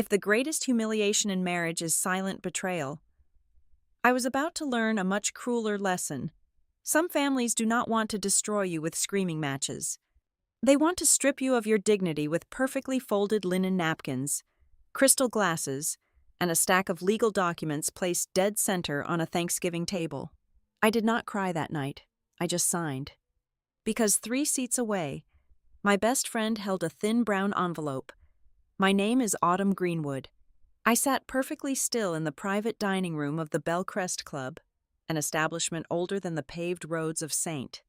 if the greatest humiliation in marriage is silent betrayal, I was about to learn a much crueler lesson. Some families do not want to destroy you with screaming matches. They want to strip you of your dignity with perfectly folded linen napkins, crystal glasses, and a stack of legal documents placed dead center on a Thanksgiving table. I did not cry that night. I just signed. Because 3 seats away, my best friend held a thin brown envelope. My name is Autumn Greenwood. I sat perfectly still in the private dining room of the Bellcrest Club, an establishment older than the paved roads of St.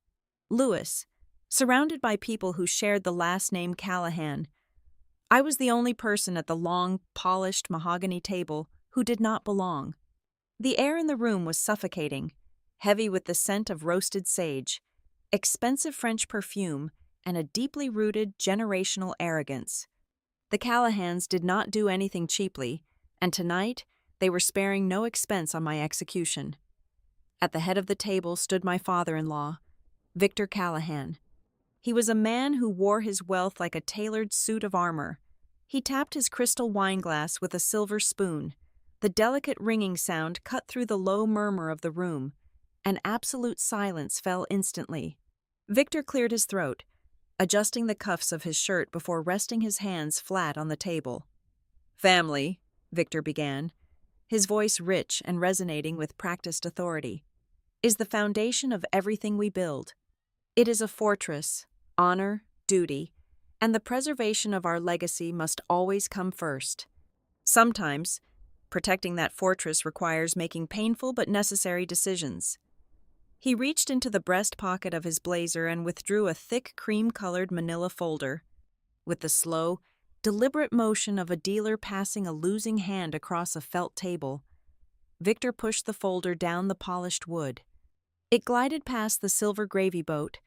Louis, surrounded by people who shared the last name Callahan. I was the only person at the long, polished mahogany table who did not belong. The air in the room was suffocating, heavy with the scent of roasted sage, expensive French perfume, and a deeply rooted generational arrogance. The Callahans did not do anything cheaply, and tonight they were sparing no expense on my execution. At the head of the table stood my father-in-law, Victor Callahan. He was a man who wore his wealth like a tailored suit of armor. He tapped his crystal wineglass with a silver spoon. The delicate ringing sound cut through the low murmur of the room, and absolute silence fell instantly. Victor cleared his throat, adjusting the cuffs of his shirt before resting his hands flat on the table. "Family," Victor began, his voice rich and resonating with practiced authority, "is the foundation of everything we build. It is a fortress. Honor, duty, and the preservation of our legacy must always come first. Sometimes, protecting that fortress requires making painful but necessary decisions." He reached into the breast pocket of his blazer and withdrew a thick cream-colored manila folder. With the slow, deliberate motion of a dealer passing a losing hand across a felt table, Victor pushed the folder down the polished wood. It glided past the silver gravy boat,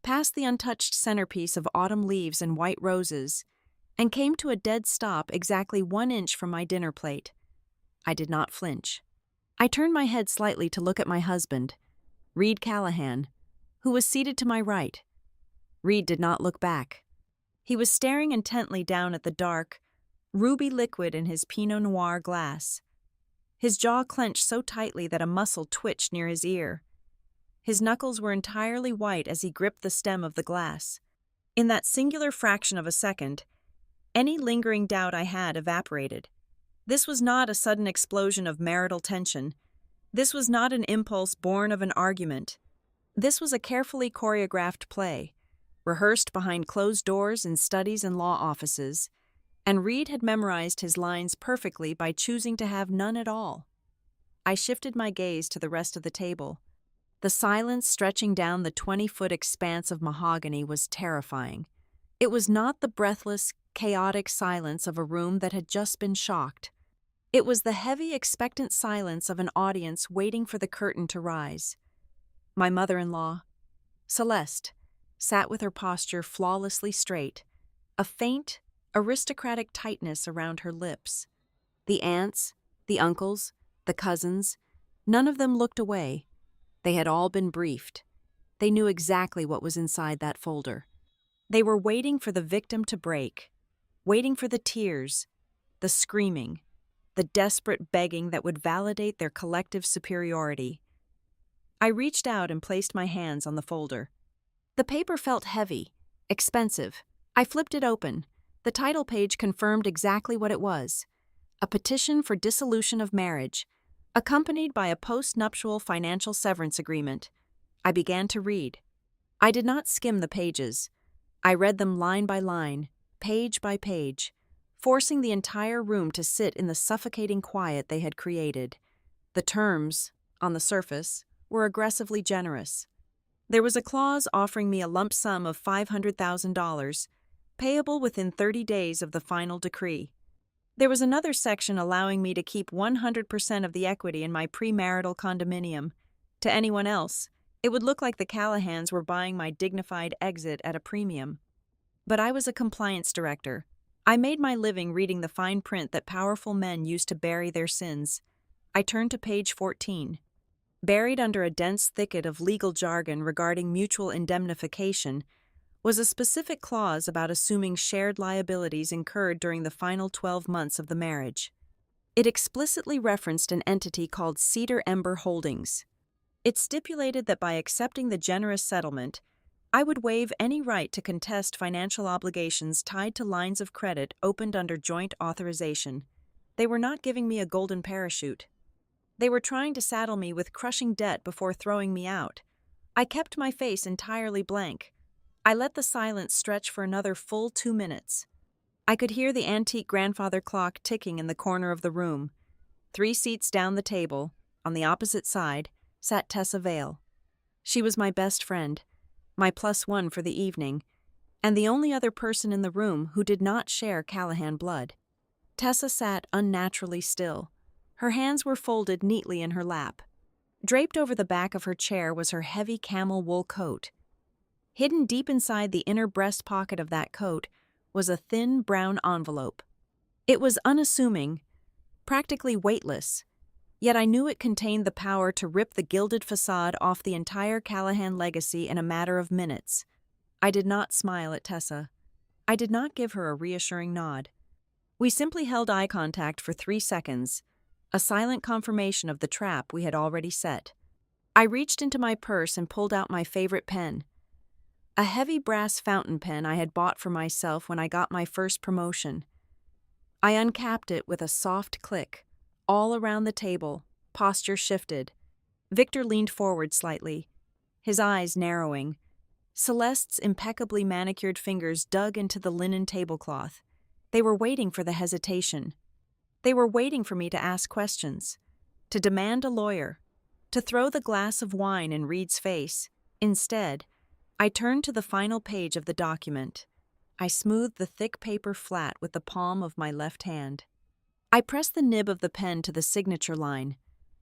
past the untouched centerpiece of autumn leaves and white roses, and came to a dead stop exactly 1 inch from my dinner plate. I did not flinch. I turned my head slightly to look at my husband, Reed Callahan, who was seated to my right. Reed did not look back. He was staring intently down at the dark, ruby liquid in his Pinot Noir glass. His jaw clenched so tightly that a muscle twitched near his ear. His knuckles were entirely white as he gripped the stem of the glass. In that singular fraction of a second, any lingering doubt I had evaporated. This was not a sudden explosion of marital tension. This was not an impulse born of an argument. This was a carefully choreographed play, rehearsed behind closed doors in studies and law offices, and Reed had memorized his lines perfectly by choosing to have none at all. I shifted my gaze to the rest of the table. The silence stretching down the 20-foot expanse of mahogany was terrifying. It was not the breathless, chaotic silence of a room that had just been shocked. It was the heavy, expectant silence of an audience waiting for the curtain to rise. My mother-in-law, Celeste, sat with her posture flawlessly straight, a faint, aristocratic tightness around her lips. The aunts, the uncles, the cousins, none of them looked away. They had all been briefed. They knew exactly what was inside that folder. They were waiting for the victim to break, waiting for the tears, the screaming, the desperate begging that would validate their collective superiority. I reached out and placed my hands on the folder. The paper felt heavy, expensive. I flipped it open. The title page confirmed exactly what it was: a petition for dissolution of marriage, accompanied by a post-nuptial financial severance agreement. I began to read. I did not skim the pages. I read them line by line, page by page, forcing the entire room to sit in the suffocating quiet they had created. The terms, on the surface, were aggressively generous. There was a clause offering me a lump sum of $500,000, payable within 30 days of the final decree. There was another section allowing me to keep 100% of the equity in my premarital condominium. To anyone else, it would look like the Callahans were buying my dignified exit at a premium. But I was a compliance director. I made my living reading the fine print that powerful men used to bury their sins. I turned to page 14. Buried under a dense thicket of legal jargon regarding mutual indemnification was a specific clause about assuming shared liabilities incurred during the final 12 months of the marriage. It explicitly referenced an entity called Cedar Ember Holdings. It stipulated that by accepting the generous settlement, I would waive any right to contest financial obligations tied to lines of credit opened under joint authorization. They were not giving me a golden parachute. They were trying to saddle me with crushing debt before throwing me out. I kept my face entirely blank. I let the silence stretch for another full 2 minutes. I could hear the antique grandfather clock ticking in the corner of the room. 3 seats down the table, on the opposite side, sat Tessa Vale. She was my best friend, my +1 for the evening, and the only other person in the room who did not share Callahan blood. Tessa sat unnaturally still. Her hands were folded neatly in her lap. Draped over the back of her chair was her heavy camel wool coat. Hidden deep inside the inner breast pocket of that coat was a thin brown envelope. It was unassuming, practically weightless, yet I knew it contained the power to rip the gilded facade off the entire Callahan legacy in a matter of minutes. I did not smile at Tessa. I did not give her a reassuring nod. We simply held eye contact for 3 seconds, a silent confirmation of the trap we had already set. I reached into my purse and pulled out my favorite pen, a heavy brass fountain pen I had bought for myself when I got my first promotion. I uncapped it with a soft click. All around the table, posture shifted. Victor leaned forward slightly, his eyes narrowing. Celeste's impeccably manicured fingers dug into the linen tablecloth. They were waiting for the hesitation. They were waiting for me to ask questions, to demand a lawyer, to throw the glass of wine in Reed's face. Instead, I turned to the final page of the document. I smoothed the thick paper flat with the palm of my left hand. I pressed the nib of the pen to the signature line.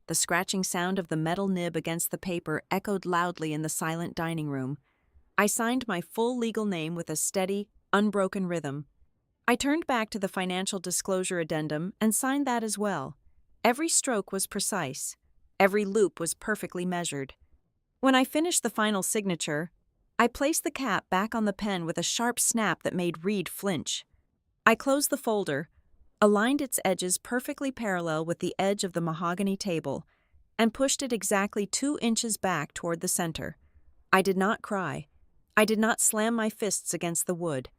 The scratching sound of the metal nib against the paper echoed loudly in the silent dining room. I signed my full legal name with a steady, unbroken rhythm. I turned back to the financial disclosure addendum and signed that as well. Every stroke was precise. Every loop was perfectly measured. When I finished the final signature, I placed the cap back on the pen with a sharp snap that made Reed flinch. I closed the folder, aligned its edges perfectly parallel with the edge of the mahogany table, and pushed it exactly 2 inches back toward the center. I did not cry. I did not slam my fists against the wood.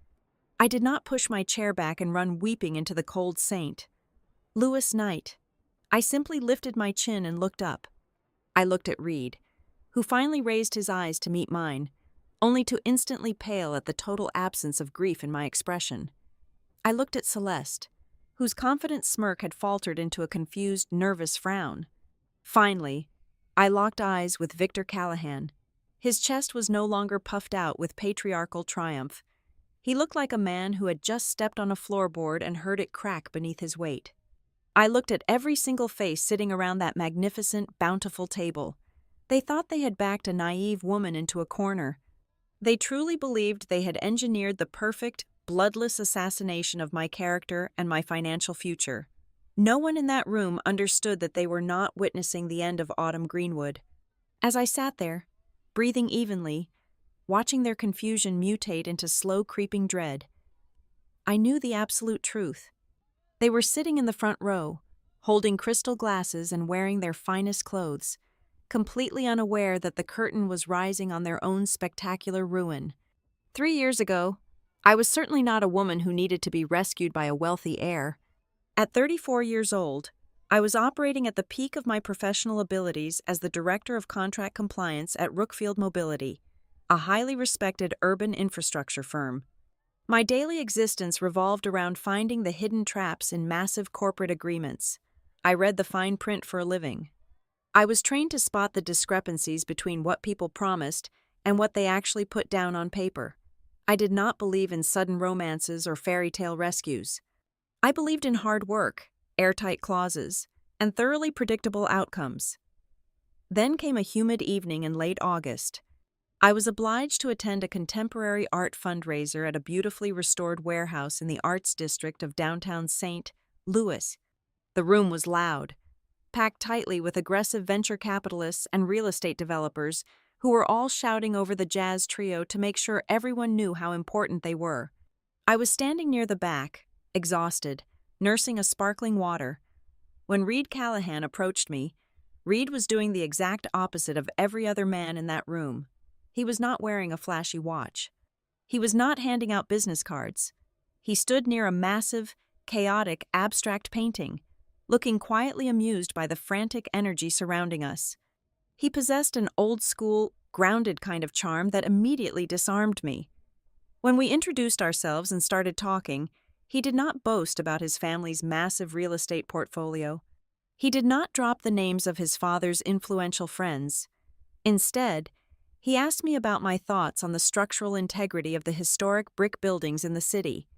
I did not push my chair back and run weeping into the cold Saint Louis night. I simply lifted my chin and looked up. I looked at Reed, who finally raised his eyes to meet mine, only to instantly pale at the total absence of grief in my expression. I looked at Celeste, whose confident smirk had faltered into a confused, nervous frown. Finally, I locked eyes with Victor Callahan. His chest was no longer puffed out with patriarchal triumph. He looked like a man who had just stepped on a floorboard and heard it crack beneath his weight. I looked at every single face sitting around that magnificent, bountiful table. They thought they had backed a naive woman into a corner. They truly believed they had engineered the perfect, bloodless assassination of my character and my financial future. No one in that room understood that they were not witnessing the end of Autumn Greenwood. As I sat there, breathing evenly, watching their confusion mutate into slow creeping dread, I knew the absolute truth. They were sitting in the front row, holding crystal glasses and wearing their finest clothes, completely unaware that the curtain was rising on their own spectacular ruin. 3 years ago, I was certainly not a woman who needed to be rescued by a wealthy heir. At 34 years old, I was operating at the peak of my professional abilities as the Director of Contract Compliance at Rookfield Mobility, a highly respected urban infrastructure firm. My daily existence revolved around finding the hidden traps in massive corporate agreements. I read the fine print for a living. I was trained to spot the discrepancies between what people promised and what they actually put down on paper. I did not believe in sudden romances or fairy tale rescues. I believed in hard work, airtight clauses, and thoroughly predictable outcomes. Then came a humid evening in late August. I was obliged to attend a contemporary art fundraiser at a beautifully restored warehouse in the arts district of downtown St. Louis. The room was loud, packed tightly with aggressive venture capitalists and real estate developers who were all shouting over the jazz trio to make sure everyone knew how important they were. I was standing near the back, exhausted, nursing a sparkling water. When Reed Callahan approached me, Reed was doing the exact opposite of every other man in that room. He was not wearing a flashy watch. He was not handing out business cards. He stood near a massive, chaotic, abstract painting, looking quietly amused by the frantic energy surrounding us. He possessed an old-school, grounded kind of charm that immediately disarmed me. When we introduced ourselves and started talking, he did not boast about his family's massive real estate portfolio. He did not drop the names of his father's influential friends. Instead, he asked me about my thoughts on the structural integrity of the historic brick buildings in the city.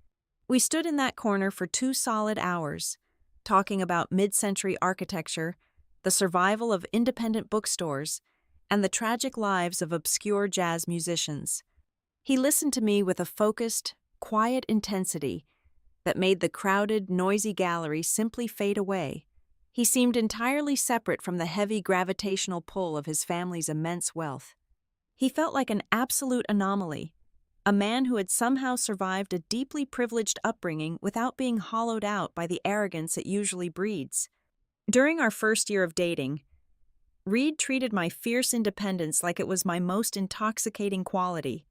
We stood in that corner for 2 solid hours, talking about mid-century architecture, the survival of independent bookstores, and the tragic lives of obscure jazz musicians. He listened to me with a focused, quiet intensity that made the crowded, noisy gallery simply fade away. He seemed entirely separate from the heavy gravitational pull of his family's immense wealth. He felt like an absolute anomaly, a man who had somehow survived a deeply privileged upbringing without being hollowed out by the arrogance it usually breeds. During our first year of dating, Reed treated my fierce independence like it was my most intoxicating quality.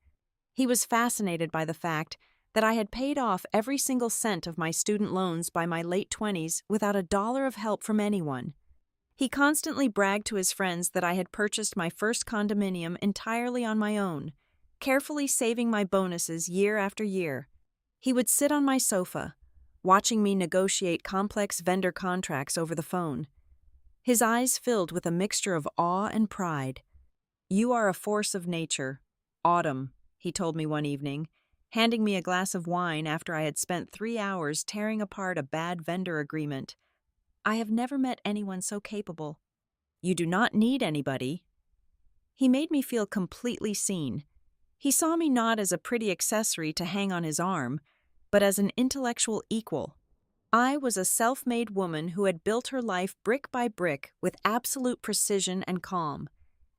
He was fascinated by the fact that I had paid off every single cent of my student loans by my late 20s without a dollar of help from anyone. He constantly bragged to his friends that I had purchased my first condominium entirely on my own, carefully saving my bonuses year after year. He would sit on my sofa, watching me negotiate complex vendor contracts over the phone. His eyes filled with a mixture of awe and pride. "You are a force of nature, Autumn," he told me one evening, handing me a glass of wine after I had spent 3 hours tearing apart a bad vendor agreement. "I have never met anyone so capable." "You do not need anybody." He made me feel completely seen. He saw me not as a pretty accessory to hang on his arm, but as an intellectual equal. I was a self-made woman who had built her life brick by brick with absolute precision and calm,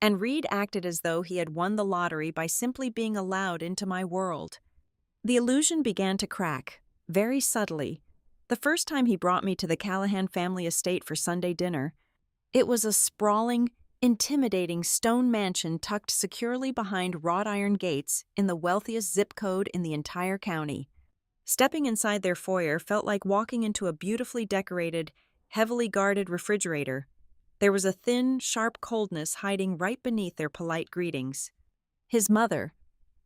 and Reed acted as though he had won the lottery by simply being allowed into my world. The illusion began to crack, very subtly, the first time he brought me to the Callahan family estate for Sunday dinner. It was a sprawling, intimidating stone mansion tucked securely behind wrought iron gates in the wealthiest zip code in the entire county. Stepping inside their foyer felt like walking into a beautifully decorated, heavily guarded refrigerator. There was a thin, sharp coldness hiding right beneath their polite greetings. His mother,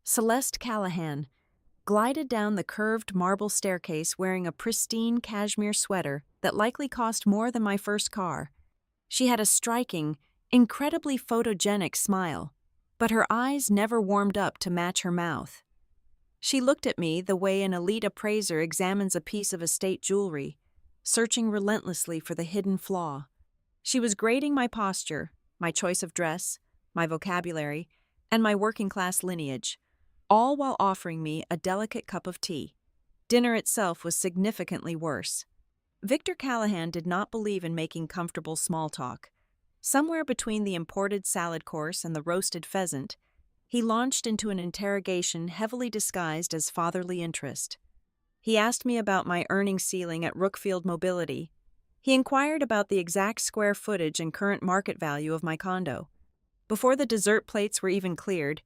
Celeste Callahan, glided down the curved marble staircase wearing a pristine cashmere sweater that likely cost more than my first car. She had a striking, incredibly photogenic smile, but her eyes never warmed up to match her mouth. She looked at me the way an elite appraiser examines a piece of estate jewelry, searching relentlessly for the hidden flaw. She was grading my posture, my choice of dress, my vocabulary, and my working-class lineage, all while offering me a delicate cup of tea. Dinner itself was significantly worse. Victor Callahan did not believe in making comfortable small talk. Somewhere between the imported salad course and the roasted pheasant, he launched into an interrogation heavily disguised as fatherly interest. He asked me about my earnings ceiling at Rookfield Mobility. He inquired about the exact square footage and current market value of my condo. Before the dessert plates were even cleared,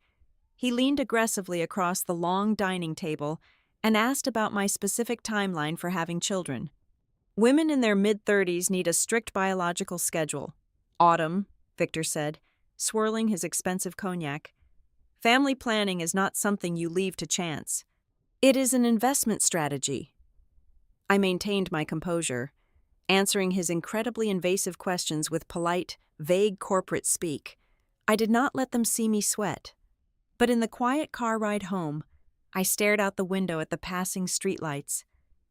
he leaned aggressively across the long dining table and asked about my specific timeline for having children. "Women in their mid-30s need a strict biological schedule. Autumn," Victor said, swirling his expensive cognac. "Family planning is not something you leave to chance. It is an investment strategy." I maintained my composure, answering his incredibly invasive questions with polite, vague corporate speak. I did not let them see me sweat. But in the quiet car ride home, I stared out the window at the passing streetlights,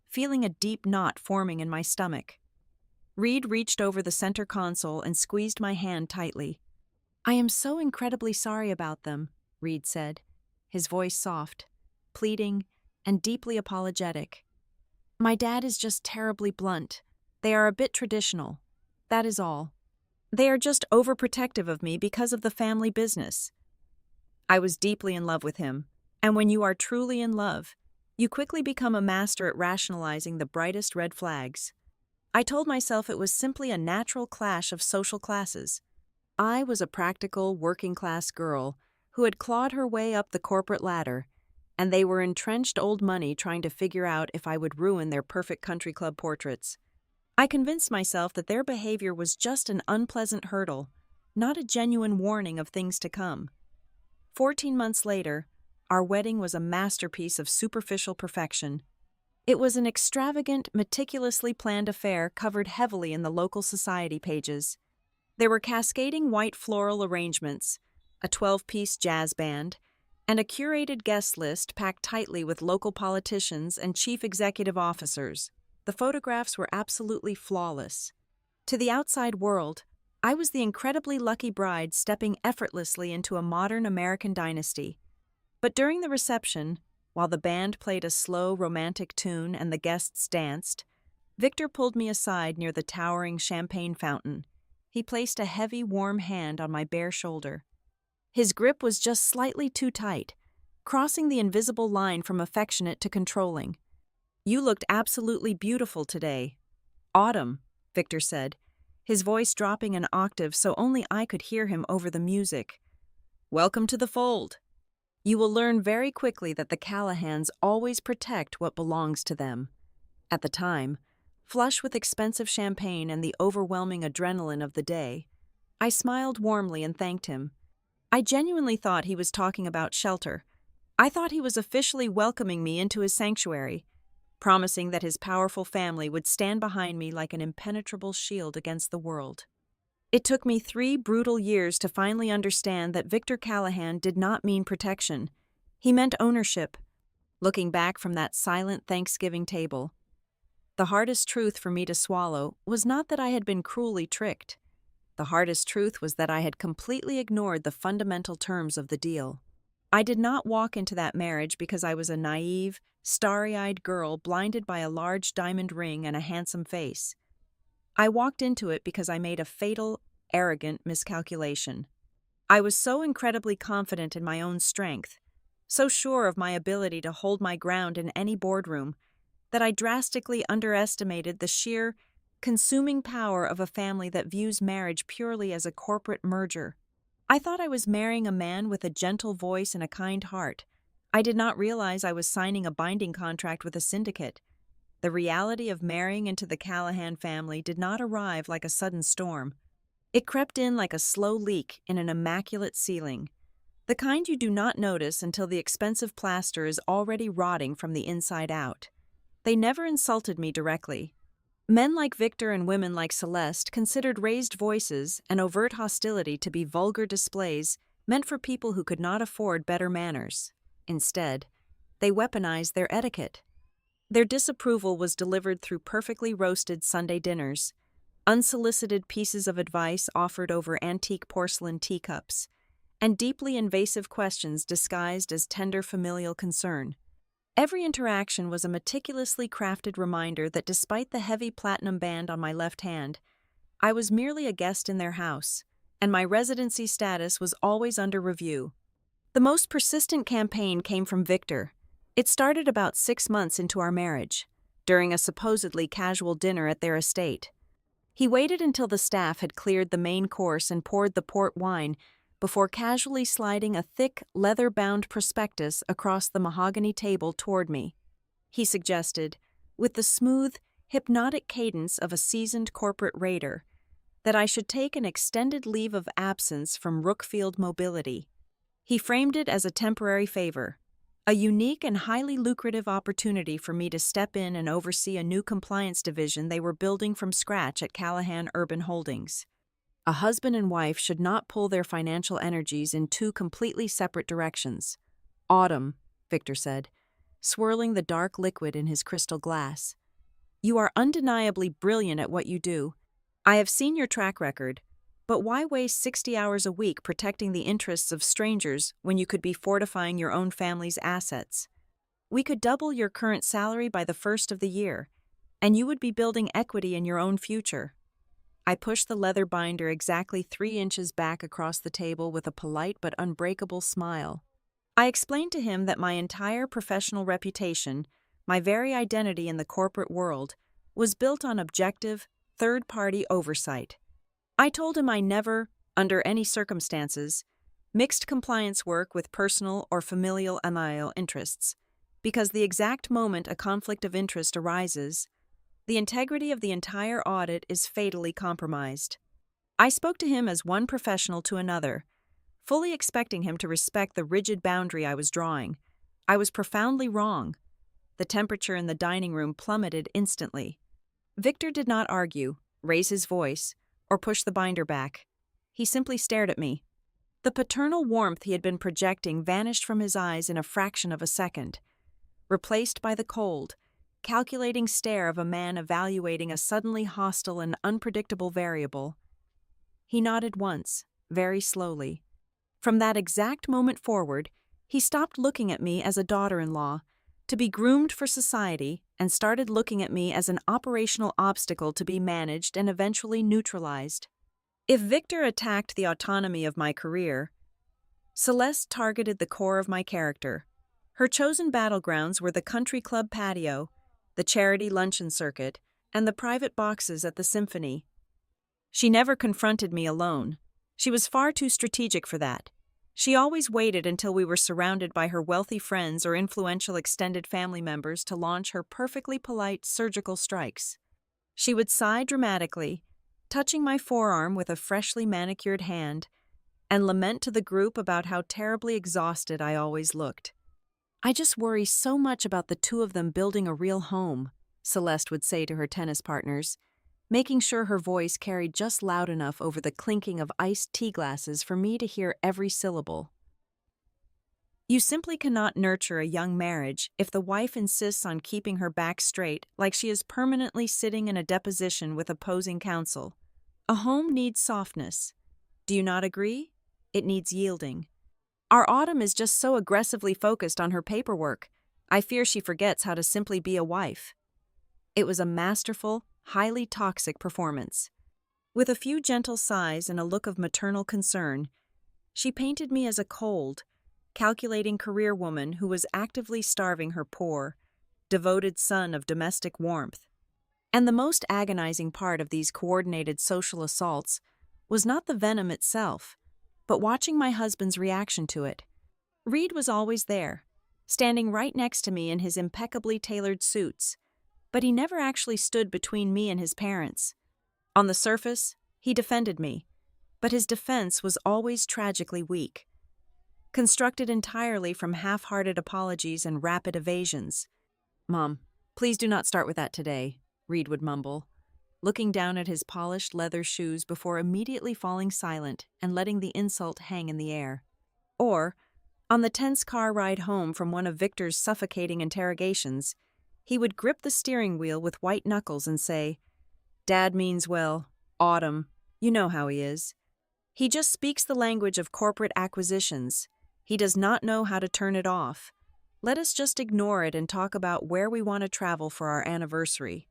feeling a deep knot forming in my stomach. Reed reached over the center console and squeezed my hand tightly. "I am so incredibly sorry about them," Reed said, his voice soft, pleading, and deeply apologetic. "My dad is just terribly blunt. They are a bit traditional. That is all. They are just overprotective of me because of the family business. I was deeply in love with him, and when you are truly in love, you quickly become a master at rationalizing the brightest red flags. I told myself it was simply a natural clash of social classes. I was a practical, working-class girl who had clawed her way up the corporate ladder, and they were entrenched old money trying to figure out if I would ruin their perfect country club portraits. I convinced myself that their behavior was just an unpleasant hurdle, not a genuine warning of things to come. 14 months later, our wedding was a masterpiece of superficial perfection. It was an extravagant, meticulously planned affair covered heavily in the local society pages. There were cascading white floral arrangements, a 12-piece jazz band, and a curated guest list packed tightly with local politicians and chief executive officers. The photographs were absolutely flawless. To the outside world, I was the incredibly lucky bride stepping effortlessly into a modern American dynasty. But during the reception, while the band played a slow, romantic tune and the guests danced, Victor pulled me aside near the towering champagne fountain. He placed a heavy, warm hand on my bare shoulder. His grip was just slightly too tight, crossing the invisible line from affectionate to controlling. "You looked absolutely beautiful today." "Autumn," Victor said, his voice dropping an octave so only I could hear him over the music. "Welcome to the fold. You will learn very quickly that the Callahans always protect what belongs to them." At the time, flush with expensive champagne and the overwhelming adrenaline of the day, I smiled warmly and thanked him. I genuinely thought he was talking about shelter. I thought he was officially welcoming me into his sanctuary, promising that his powerful family would stand behind me like an impenetrable shield against the world. It took me 3 brutal years to finally understand that Victor Callahan did not mean protection. He meant ownership. Looking back from that silent Thanksgiving table, the hardest truth for me to swallow was not that I had been cruelly tricked. The hardest truth was that I had completely ignored the fundamental terms of the deal. I did not walk into that marriage because I was a naive, starry-eyed girl blinded by a large diamond ring and a handsome face. I walked into it because I made a fatal, arrogant miscalculation. I was so incredibly confident in my own strength, so sure of my ability to hold my ground in any boardroom, that I drastically underestimated the sheer, consuming power of a family that views marriage purely as a corporate merger. I thought I was marrying a man with a gentle voice and a kind heart. I did not realize I was signing a binding contract with a syndicate. The reality of marrying into the Callahan family did not arrive like a sudden storm. It crept in like a slow leak in an immaculate ceiling, the kind you do not notice until the expensive plaster is already rotting from the inside out. They never insulted me directly. Men like Victor and women like Celeste considered raised voices and overt hostility to be vulgar displays meant for people who could not afford better manners. Instead, they weaponized their etiquette. Their disapproval was delivered through perfectly roasted Sunday dinners, unsolicited pieces of advice offered over antique porcelain teacups, and deeply invasive questions disguised as tender familial concern. Every interaction was a meticulously crafted reminder that despite the heavy platinum band on my left hand, I was merely a guest in their house, and my residency status was always under review. The most persistent campaign came from Victor. It started about 6 months into our marriage, during a supposedly casual dinner at their estate. He waited until the staff had cleared the main course and poured the port wine before casually sliding a thick, leather-bound prospectus across the mahogany table toward me. He suggested, with the smooth, hypnotic cadence of a seasoned corporate raider, that I should take an extended leave of absence from Rookfield Mobility. He framed it as a temporary favor, a unique and highly lucrative opportunity for me to step in and oversee a new compliance division they were building from scratch at Callahan Urban Holdings. A husband and wife should not pull their financial energies in 2 completely separate directions. "Autumn," Victor said, swirling the dark liquid in his crystal glass. "You are undeniably brilliant at what you do. I have seen your track record, but why waste 60 hours a week protecting the interests of strangers when you could be fortifying your own family's assets? We could double your current salary by the first of the year, and you would be building equity in your own future." I pushed the leather binder exactly 3 inches back across the table with a polite but unbreakable smile. I explained to him that my entire professional reputation, my very identity in the corporate world, was built on objective, third-party oversight. I told him I never, under any circumstances, mixed compliance work with personal or familial Amelia interests, because the exact moment a conflict of interest arises, the integrity of the entire audit is fatally compromised. I spoke to him as one professional to another, fully expecting him to respect the rigid boundary I was drawing. I was profoundly wrong. The temperature in the dining room plummeted instantly. Victor did not argue, raise his voice, or push the binder back. He simply stared at me. The paternal warmth he had been projecting vanished from his eyes in a fraction of a second, replaced by the cold, calculating stare of a man evaluating a suddenly hostile and unpredictable variable. He nodded once, very slowly. From that exact moment forward, he stopped looking at me as a daughter-in-law, to be groomed for society, and started looking at me as an operational obstacle to be managed and eventually neutralized. If Victor attacked the autonomy of my career, Celeste targeted the core of my character. Her chosen battlegrounds were the country club patio, the charity luncheon circuit, and the private boxes at the symphony. She never confronted me alone. She was far too strategic for that. She always waited until we were surrounded by her wealthy friends or influential extended family members to launch her perfectly polite surgical strikes. She would sigh dramatically, touching my forearm with a freshly manicured hand, and lament to the group about how terribly exhausted I always looked. "I just worry so much about the two of them building a real home," Celeste would say to her tennis partners, making sure her voice carried just loud enough over the clinking of iced tea glasses for me to hear every syllable. You simply cannot nurture a young marriage if the wife insists on keeping her back straight like she is permanently sitting in a deposition with opposing counsel. A home needs softness. Do you not agree? It needs yielding. Our Autumn is just so aggressively focused on her paperwork. I fear she forgets how to simply be a wife. It was a masterful, highly toxic performance. With a few gentle sighs and a look of maternal concern, she painted me as a cold, calculating career woman who was actively starving her poor, devoted son of domestic warmth. And the most agonizing part of these coordinated social assaults was not the venom itself, but watching my husband's reaction to it. Reed was always there, standing right next to me in his impeccably tailored suits, but he never actually stood between me and his parents. On the surface, he defended me, but his defense was always tragically weak, constructed entirely from half-hearted apologies and rapid evasions. "Mom, please do not start with that today," Reed would mumble, looking down at his polished leather shoes before immediately falling silent and letting the insult hang in the air. Or, on the tense car ride home from one of Victor's suffocating interrogations, he would grip the steering wheel with white knuckles and say, "Dad means well. Autumn. You know how he is. He just speaks the language of corporate acquisitions. He does not know how to turn it off. Let us just ignore it and talk about where we want to travel for our anniversary."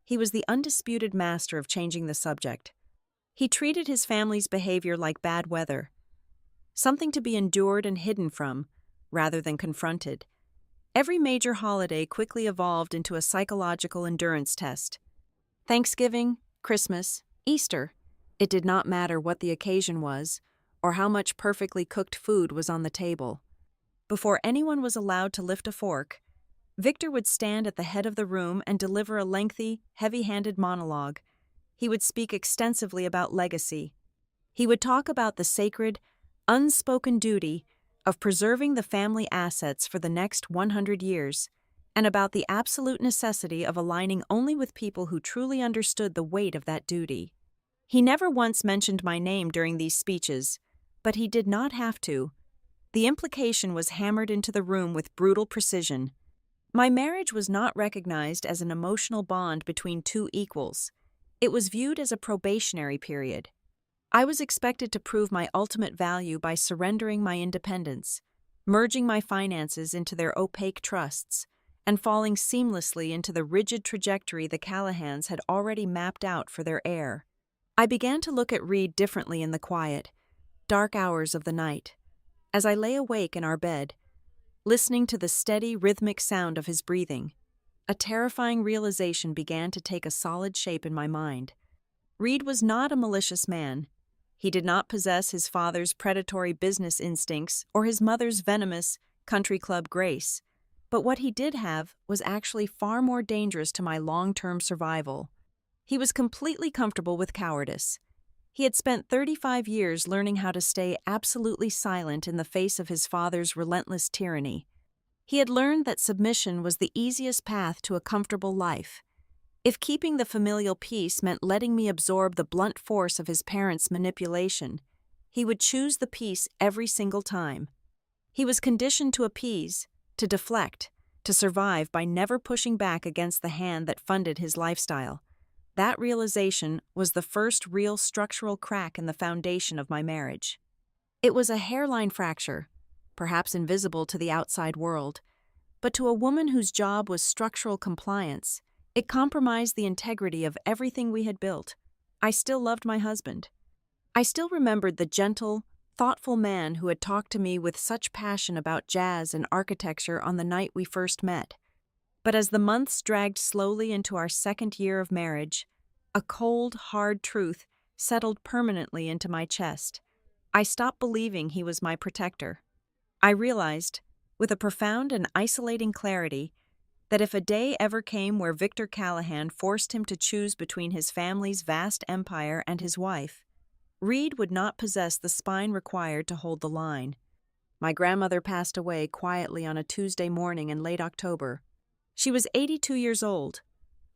He was the undisputed master of changing the subject. He treated his family's behavior like bad weather, something to be endured and hidden from, rather than confronted. Every major holiday quickly evolved into a psychological endurance test. Thanksgiving, Christmas, Easter. It did not matter what the occasion was, or how much perfectly cooked food was on the table. Before anyone was allowed to lift a fork, Victor would stand at the head of the room and deliver a lengthy, heavy-handed monologue. He would speak extensively about legacy. He would talk about the sacred, unspoken duty of preserving the family assets for the next 100 years, and about the absolute necessity of aligning only with people who truly understood the weight of that duty. He never once mentioned my name during these speeches, but he did not have to. The implication was hammered into the room with brutal precision. My marriage was not recognized as an emotional bond between two equals. It was viewed as a probationary period. I was expected to prove my ultimate value by surrendering my independence, merging my finances into their opaque trusts, and falling seamlessly into the rigid trajectory the Callahans had already mapped out for their heir. I began to look at Reed differently in the quiet, dark hours of the night. As I lay awake in our bed, listening to the steady, rhythmic sound of his breathing. A terrifying realization began to take a solid shape in my mind. Reed was not a malicious man. He did not possess his father's predatory business instincts or his mother's venomous country club grace. But what he did have was actually far more dangerous to my long-term survival. He was completely comfortable with cowardice. He had spent 35 years learning how to stay absolutely silent in the face of his father's relentless tyranny. He had learned that submission was the easiest path to a comfortable life. If keeping the familial peace meant letting me absorb the blunt force of his parents' manipulation, he would choose the peace every single time. He was conditioned to appease, to deflect, to survive by never pushing back against the hand that funded his lifestyle. That realization was the first real structural crack in the foundation of my marriage. It was a hairline fracture, perhaps invisible to the outside world, but to a woman whose job was structural compliance, it compromised the integrity of everything we had built. I still loved my husband. I still remembered the gentle, thoughtful man who had talked to me with such passion about jazz and architecture on the night we first met. But as the months dragged slowly into our second year of marriage, a cold, hard truth settled permanently into my chest. I stopped believing he was my protector. I realized, with a profound and isolating clarity, that if a day ever came where Victor Callahan forced him to choose between his family's vast empire and his wife, Reed would not possess the spine required to hold the line. My grandmother passed away quietly on a Tuesday morning in late October. She was 82 years old,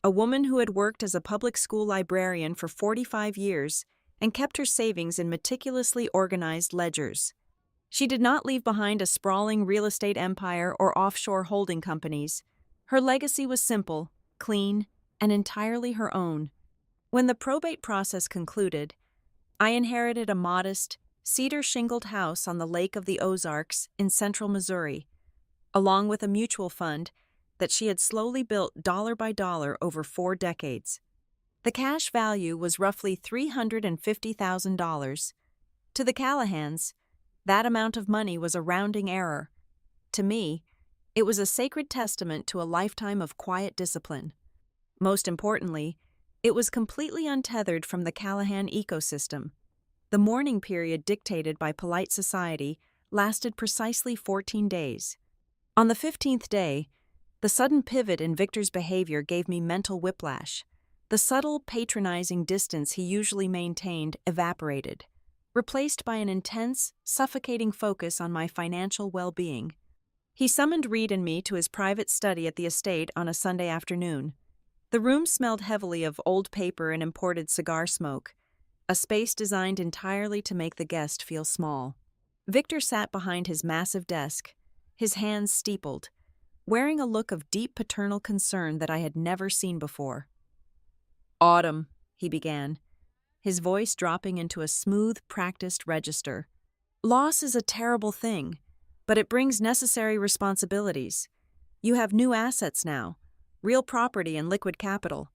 a woman who had worked as a public school librarian for 45 years and kept her savings in meticulously organized ledgers. She did not leave behind a sprawling real estate empire or offshore holding companies. Her legacy was simple, clean, and entirely her own. When the probate process concluded, I inherited a modest, cedar-shingled house on the Lake of the Ozarks in central Missouri, along with a mutual fund that she had slowly built dollar by dollar over 4 decades. The cash value was roughly $350,000. To the Callahans, that amount of money was a rounding error. To me, it was a sacred testament to a lifetime of quiet discipline. Most importantly, it was completely untethered from the Callahan ecosystem. The mourning period dictated by polite society lasted precisely 14 days. On the 15th day, the sudden pivot in Victor's behavior gave me mental whiplash. The subtle, patronizing distance he usually maintained evaporated, replaced by an intense, suffocating focus on my financial well-being. He summoned Reed and me to his private study at the estate on a Sunday afternoon. The room smelled heavily of old paper and imported cigar smoke, a space designed entirely to make the guest feel small. Victor sat behind his massive desk, his hands steepled, wearing a look of deep paternal concern that I had never seen before. "Autumn," he began, his voice dropping into a smooth, practiced register. "Loss is a terrible thing, but it brings necessary responsibilities. You have new assets now, real property and liquid capital.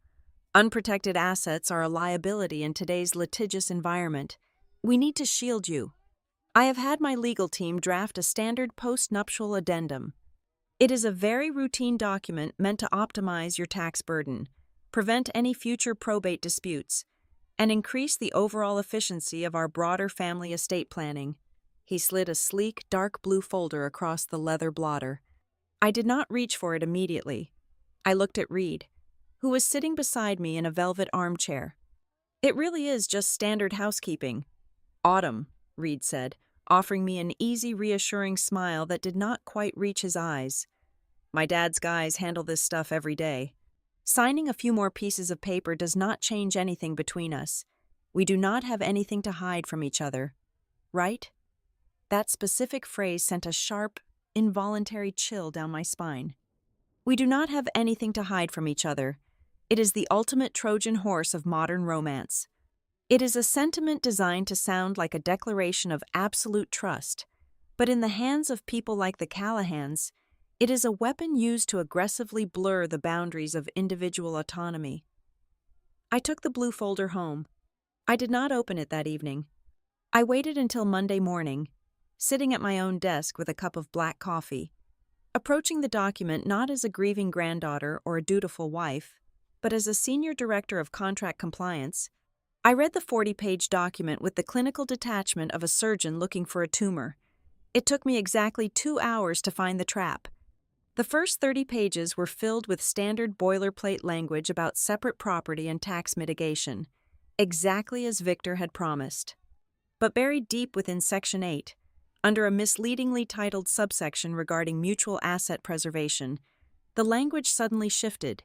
Unprotected assets are a liability in today's litigious environment. We need to shield you. I have had my legal team draft a standard post-nuptial addendum. It is a very routine document meant to optimize your tax burden, prevent any future probate disputes, and increase the overall efficiency of our broader family estate planning." He slid a sleek, dark blue folder across the leather blotter. I did not reach for it immediately. I looked at Reed, who was sitting beside me in a velvet armchair. "It really is just standard housekeeping." "Autumn," Reed said, offering me an easy, reassuring smile that did not quite reach his eyes. "My dad's guys handle this stuff every day. Signing a few more pieces of paper does not change anything between us. We do not have anything to hide from each other. Right?" That specific phrase sent a sharp, involuntary chill down my spine. We do not have anything to hide from each other. It is the ultimate Trojan horse of modern romance. It is a sentiment designed to sound like a declaration of absolute trust, but in the hands of people like the Callahans, it is a weapon used to aggressively blur the boundaries of individual autonomy. I took the blue folder home. I did not open it that evening. I waited until Monday morning, sitting at my own desk with a cup of black coffee, approaching the document not as a grieving granddaughter or a dutiful wife, but as a senior director of contract compliance. I read the 40-page document with the clinical detachment of a surgeon looking for a tumor. It took me exactly 2 hours to find the trap. The first 30 pages were filled with standard boilerplate language about separate property and tax mitigation, exactly as Victor had promised. But buried deep within Section 8, under a misleadingly titled subsection regarding mutual asset preservation, the language suddenly shifted.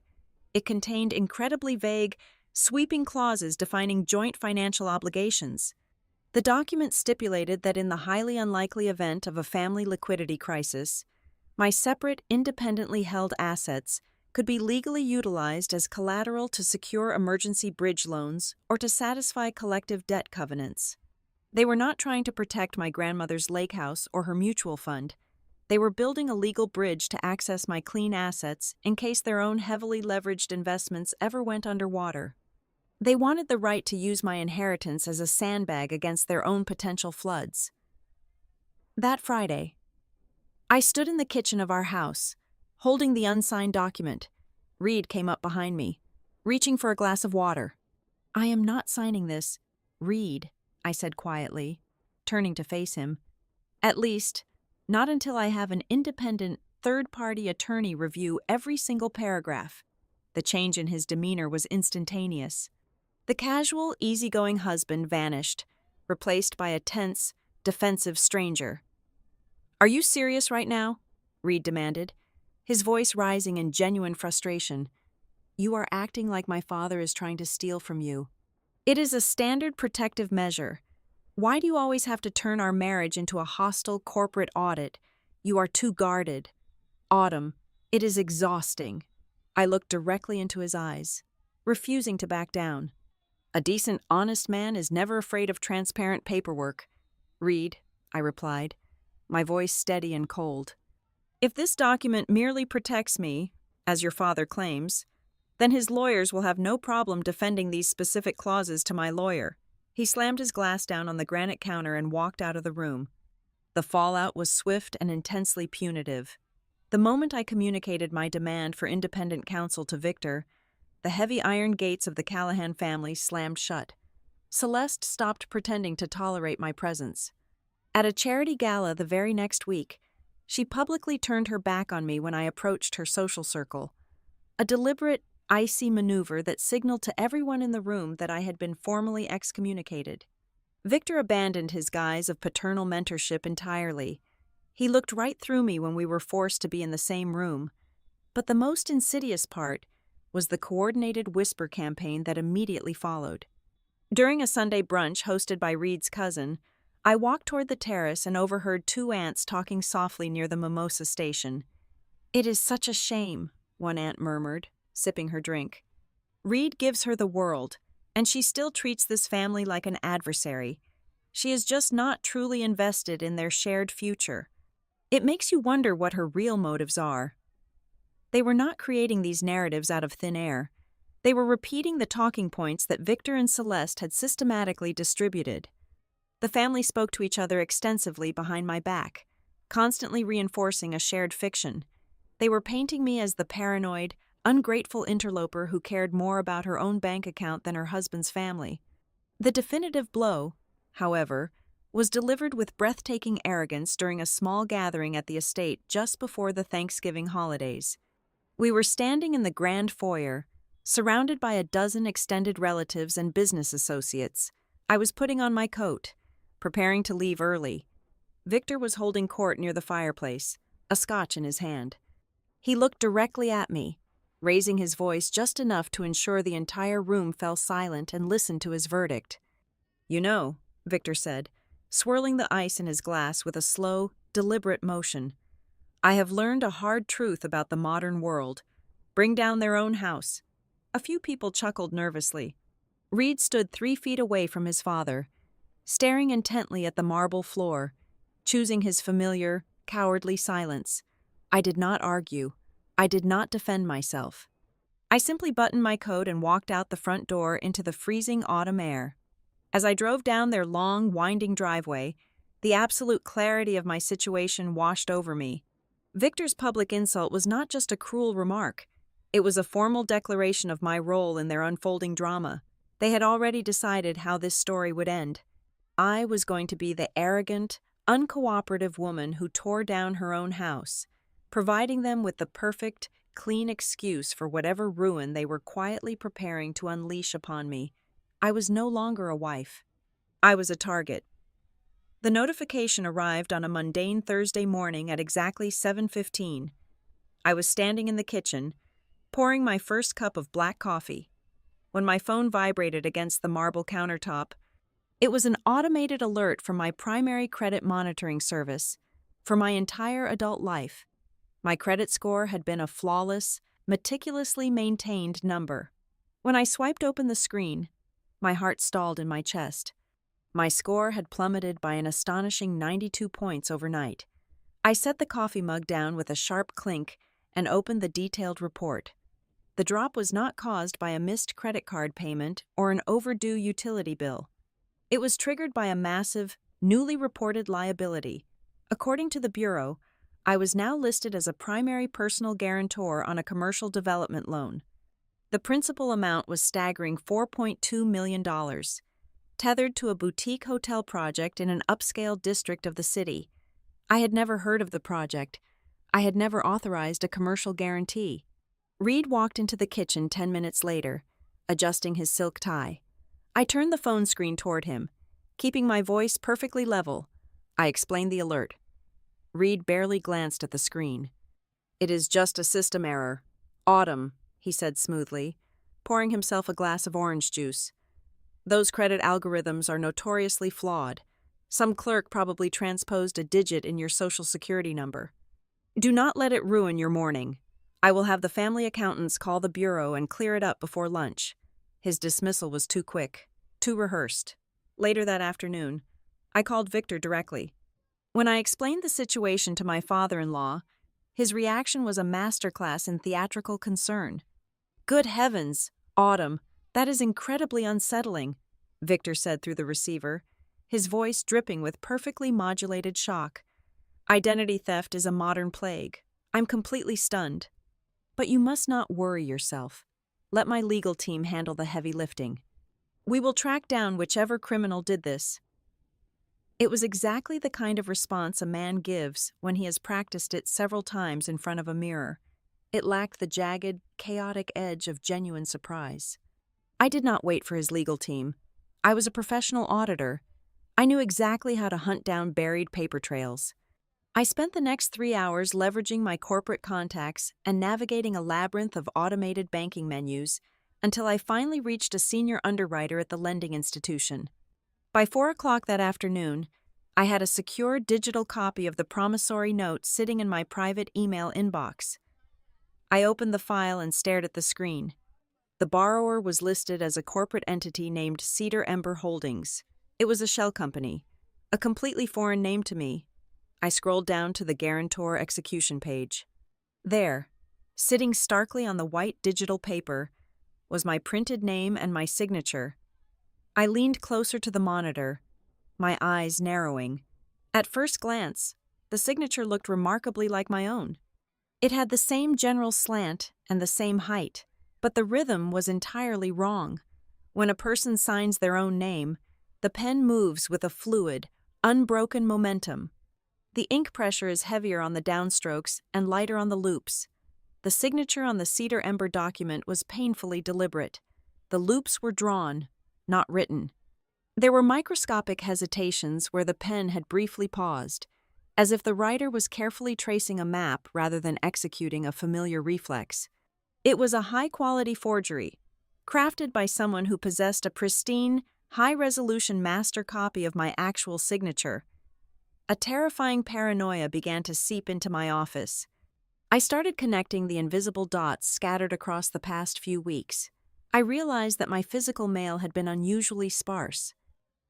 It contained incredibly vague, sweeping clauses defining joint financial obligations. The document stipulated that in the highly unlikely event of a family liquidity crisis, my separate, independently held assets could be legally utilized as collateral to secure emergency bridge loans or to satisfy collective debt covenants. They were not trying to protect my grandmother's lake house or her mutual fund. They were building a legal bridge to access my clean assets in case their own heavily leveraged investments ever went underwater. They wanted the right to use my inheritance as a sandbag against their own potential floods. That Friday, I stood in the kitchen of our house, holding the unsigned document. Reed came up behind me, reaching for a glass of water. "I am not signing this, Reed," I said quietly, turning to face him. "At least, not until I have an independent, third-party attorney review every single paragraph." The change in his demeanor was instantaneous. The casual, easygoing husband vanished, replaced by a tense, defensive stranger. "Are you serious right now?" Reed demanded, his voice rising in genuine frustration. "You are acting like my father is trying to steal from you. It is a standard protective measure. Why do you always have to turn our marriage into a hostile corporate audit? You are too guarded. Autumn, it is exhausting." I looked directly into his eyes, refusing to back down. "A decent, honest man is never afraid of transparent paperwork." "Reed," I replied, my voice steady and cold. "If this document merely protects me, as your father claims, then his lawyers will have no problem defending these specific clauses to my lawyer." He slammed his glass down on the granite counter and walked out of the room. The fallout was swift and intensely punitive. The moment I communicated my demand for independent counsel to Victor, the heavy iron gates of the Callahan family slammed shut. Celeste stopped pretending to tolerate my presence. At a charity gala the very next week, she publicly turned her back on me when I approached her social circle. A deliberate, icy maneuver that signaled to everyone in the room that I had been formally excommunicated. Victor abandoned his guise of paternal mentorship entirely. He looked right through me when we were forced to be in the same room. But the most insidious part was the coordinated whisper campaign that immediately followed. During a Sunday brunch hosted by Reed's cousin, I walked toward the terrace and overheard two aunts talking softly near the mimosa station. "It is such a shame," one aunt murmured, sipping her drink. "Reed gives her the world, and she still treats this family like an adversary. She is just not truly invested in their shared future. It makes you wonder what her real motives are." They were not creating these narratives out of thin air. They were repeating the talking points that Victor and Celeste had systematically distributed. The family spoke to each other extensively behind my back, constantly reinforcing a shared fiction. They were painting me as the paranoid, ungrateful interloper who cared more about her own bank account than her husband's family. The definitive blow, however, was delivered with breathtaking arrogance during a small gathering at the estate just before the Thanksgiving holidays. We were standing in the grand foyer, surrounded by a dozen extended relatives and business associates. I was putting on my coat, preparing to leave early. Victor was holding court near the fireplace, a scotch in his hand. He looked directly at me, raising his voice just enough to ensure the entire room fell silent and listened to his verdict. "You know," Victor said, swirling the ice in his glass with a slow, deliberate motion, "I have learned a hard truth about the modern world. Bring down their own house." A few people chuckled nervously. Reed stood 3 feet away from his father, staring intently at the marble floor, choosing his familiar, cowardly silence. I did not argue. I did not defend myself. I simply buttoned my coat and walked out the front door into the freezing autumn air. As I drove down their long, winding driveway, the absolute clarity of my situation washed over me. Victor's public insult was not just a cruel remark. It was a formal declaration of my role in their unfolding drama. They had already decided how this story would end. I was going to be the arrogant, uncooperative woman who tore down her own house, providing them with the perfect, clean excuse for whatever ruin they were quietly preparing to unleash upon me. I was no longer a wife. I was a target. The notification arrived on a mundane Thursday morning at exactly 7:15. I was standing in the kitchen, pouring my first cup of black coffee, when my phone vibrated against the marble countertop. It was an automated alert from my primary credit monitoring service. For my entire adult life, my credit score had been a flawless, meticulously maintained number. When I swiped open the screen, my heart stalled in my chest. My score had plummeted by an astonishing 92 points overnight. I set the coffee mug down with a sharp clink and opened the detailed report. The drop was not caused by a missed credit card payment or an overdue utility bill. It was triggered by a massive, newly reported liability. According to the Bureau, I was now listed as a primary personal guarantor on a commercial development loan. The principal amount was staggering $4.2 million. Tethered to a boutique hotel project in an upscale district of the city. I had never heard of the project. I had never authorized a commercial guarantee. Reed walked into the kitchen 10 minutes later, adjusting his silk tie. I turned the phone screen toward him, keeping my voice perfectly level. I explained the alert. Reed barely glanced at the screen. "It is just a system error. Autumn," he said smoothly, pouring himself a glass of orange juice. "Those credit algorithms are notoriously flawed. Some clerk probably transposed a digit in your social security number. Do not let it ruin your morning. I will have the family accountants call the bureau and clear it up before lunch." His dismissal was too quick, too rehearsed. Later that afternoon, I called Victor directly. When I explained the situation to my father-in-law, his reaction was a masterclass in theatrical concern. "Good heavens, Autumn, that is incredibly unsettling," Victor said through the receiver, his voice dripping with perfectly modulated shock. "Identity theft is a modern plague. I'm completely stunned. But you must not worry yourself. Let my legal team handle the heavy lifting. We will track down whichever criminal did this." It was exactly the kind of response a man gives when he has practiced it several times in front of a mirror. It lacked the jagged, chaotic edge of genuine surprise. I did not wait for his legal team. I was a professional auditor. I knew exactly how to hunt down buried paper trails. I spent the next 3 hours leveraging my corporate contacts and navigating a labyrinth of automated banking menus until I finally reached a senior underwriter at the lending institution. By 4 o'clock that afternoon, I had a secure digital copy of the promissory note sitting in my private email inbox. I opened the file and stared at the screen. The borrower was listed as a corporate entity named Cedar Ember Holdings. It was a shell company, a completely foreign name to me. I scrolled down to the guarantor execution page. There, sitting starkly on the white digital paper, was my printed name and my signature. I leaned closer to the monitor, my eyes narrowing. At first glance, the signature looked remarkably like my own. It had the same general slant and the same height, but the rhythm was entirely wrong. When a person signs their own name, the pen moves with a fluid, unbroken momentum. The ink pressure is heavier on the downstrokes and lighter on the loops. The signature on the Cedar Ember document was painfully deliberate. The loops were drawn, not written. There were microscopic hesitations where the pen had briefly paused, as if the writer was carefully tracing a map rather than executing a familiar reflex. It was a high-quality forgery, crafted by someone who possessed a pristine, high-resolution master copy of my actual signature. A terrifying paranoia began to seep into my office. I started connecting the invisible dots scattered across the past few weeks. I realized that my physical mail had been unusually sparse.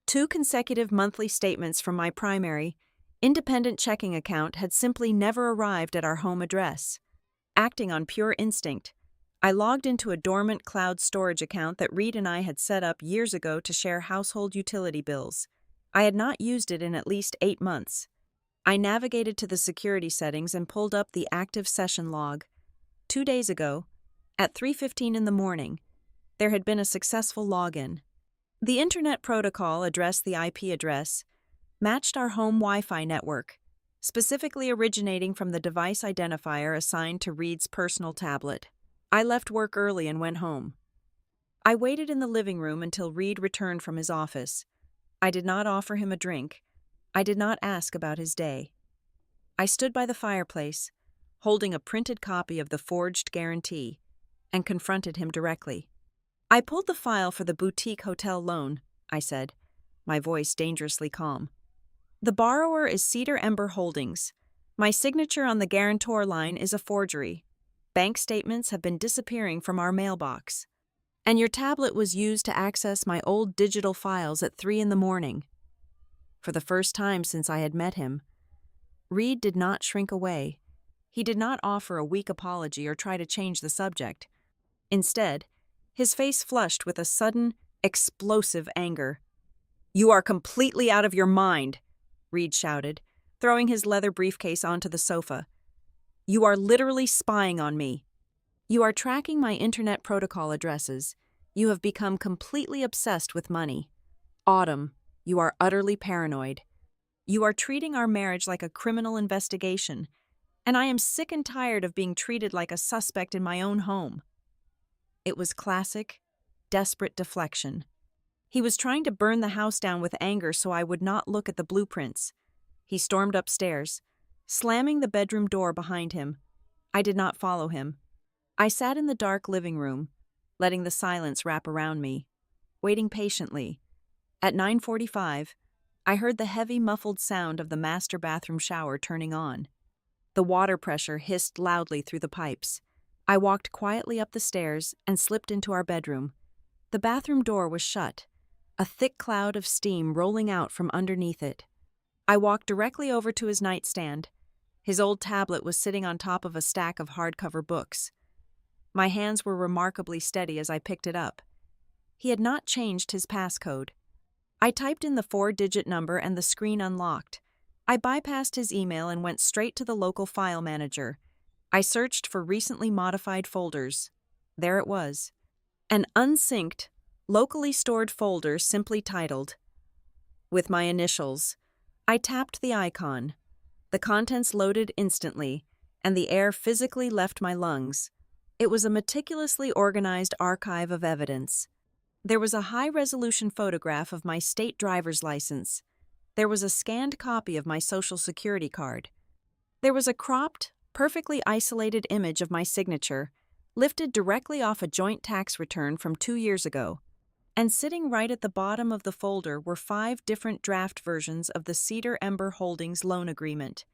2 consecutive monthly statements from my primary, independent checking account had simply never arrived at our home address. Acting on pure instinct, I logged into a dormant cloud storage account that Reed and I had set up years ago to share household utility bills. I had not used it in at least 8 months. I navigated to the security settings and pulled up the active session log. 2 days ago, at 3:15 in the morning, there had been a successful login. The Internet protocol addressed the IP address, matched our home Wi-Fi network, specifically originating from the device identifier assigned to Reed's personal tablet. I left work early and went home. I waited in the living room until Reed returned from his office. I did not offer him a drink. I did not ask about his day. I stood by the fireplace, holding a printed copy of the forged guarantee, and confronted him directly. "I pulled the file for the boutique hotel loan," I said, my voice dangerously calm. "The borrower is Cedar Ember Holdings. My signature on the guarantor line is a forgery. Bank statements have been disappearing from our mailbox. And your tablet was used to access my old digital files at 3 in the morning." For the first time since I had met him, Reed did not shrink away. He did not offer a weak apology or try to change the subject. Instead, his face flushed with a sudden, explosive anger. "You are completely out of your mind," Reed shouted, throwing his leather briefcase onto the sofa. "You are literally spying on me. You are tracking my Internet protocol addresses. You have become completely obsessed with money. Autumn, you are utterly paranoid. You are treating our marriage like a criminal investigation, and I am sick and tired of being treated like a suspect in my own home." It was classic, desperate deflection. He was trying to burn the house down with anger so I would not look at the blueprints. He stormed upstairs, slamming the bedroom door behind him. I did not follow him. I sat in the dark living room, letting the silence wrap around me, waiting patiently. At 9:45, I heard the heavy, muffled sound of the master bathroom shower turning on. The water pressure hissed loudly through the pipes. I walked quietly up the stairs and slipped into our bedroom. The bathroom door was shut, a thick cloud of steam rolling out from underneath it. I walked directly over to his nightstand. His old tablet was sitting on top of a stack of hardcover books. My hands were remarkably steady as I picked it up. He had not changed his passcode. I typed in the 4-digit number and the screen unlocked. I bypassed his email and went straight to the local file manager. I searched for recently modified folders. There it was. An unsynced, locally stored folder simply titled, with my initials. I tapped the icon. The contents loaded instantly, and the air physically left my lungs. It was a meticulously organized archive of evidence. There was a high-resolution photograph of my state driver's license. There was a scanned copy of my Social Security card. There was a cropped, perfectly isolated image of my signature, lifted directly off a joint tax return from 2 years ago. And sitting right at the bottom of the folder were 5 different draft versions of the Cedar Ember Holdings loan agreement,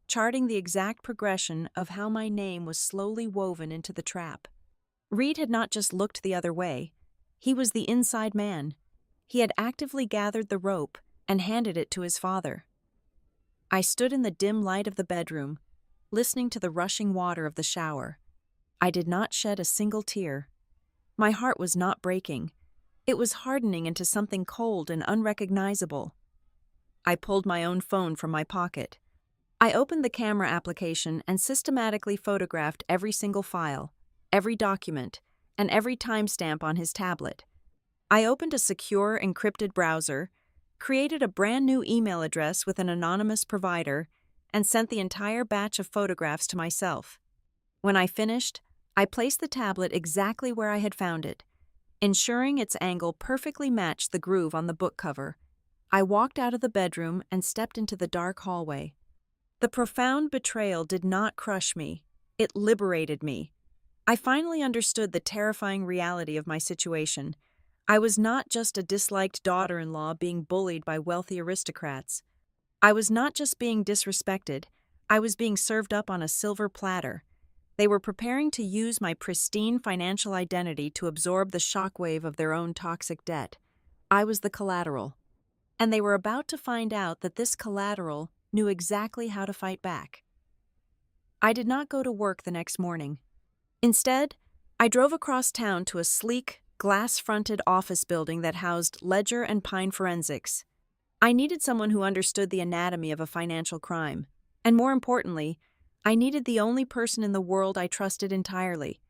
charting the exact progression of how my name was slowly woven into the trap. Reed had not just looked the other way. He was the inside man. He had actively gathered the rope and handed it to his father. I stood in the dim light of the bedroom, listening to the rushing water of the shower. I did not shed a single tear. My heart was not breaking. It was hardening into something cold and unrecognizable. I pulled my own phone from my pocket. I opened the camera application and systematically photographed every single file, every document, and every timestamp on his tablet. I opened a secure, encrypted browser, created a brand new email address with an anonymous provider, and sent the entire batch of photographs to myself. When I finished, I placed the tablet exactly where I had found it, ensuring its angle perfectly matched the groove on the book cover. I walked out of the bedroom and stepped into the dark hallway. The profound betrayal did not crush me. It liberated me. I finally understood the terrifying reality of my situation. I was not just a disliked daughter-in-law being bullied by wealthy aristocrats. I was not just being disrespected. I was being served up on a silver platter. They were preparing to use my pristine financial identity to absorb the shockwave of their own toxic debt. I was the collateral. And they were about to find out that this collateral knew exactly how to fight back. I did not go to work the next morning. Instead, I drove across town to a sleek, glass-fronted office building that housed Ledger and Pine Forensics. I needed someone who understood the anatomy of a financial crime. And more importantly, I needed the only person in the world I trusted entirely.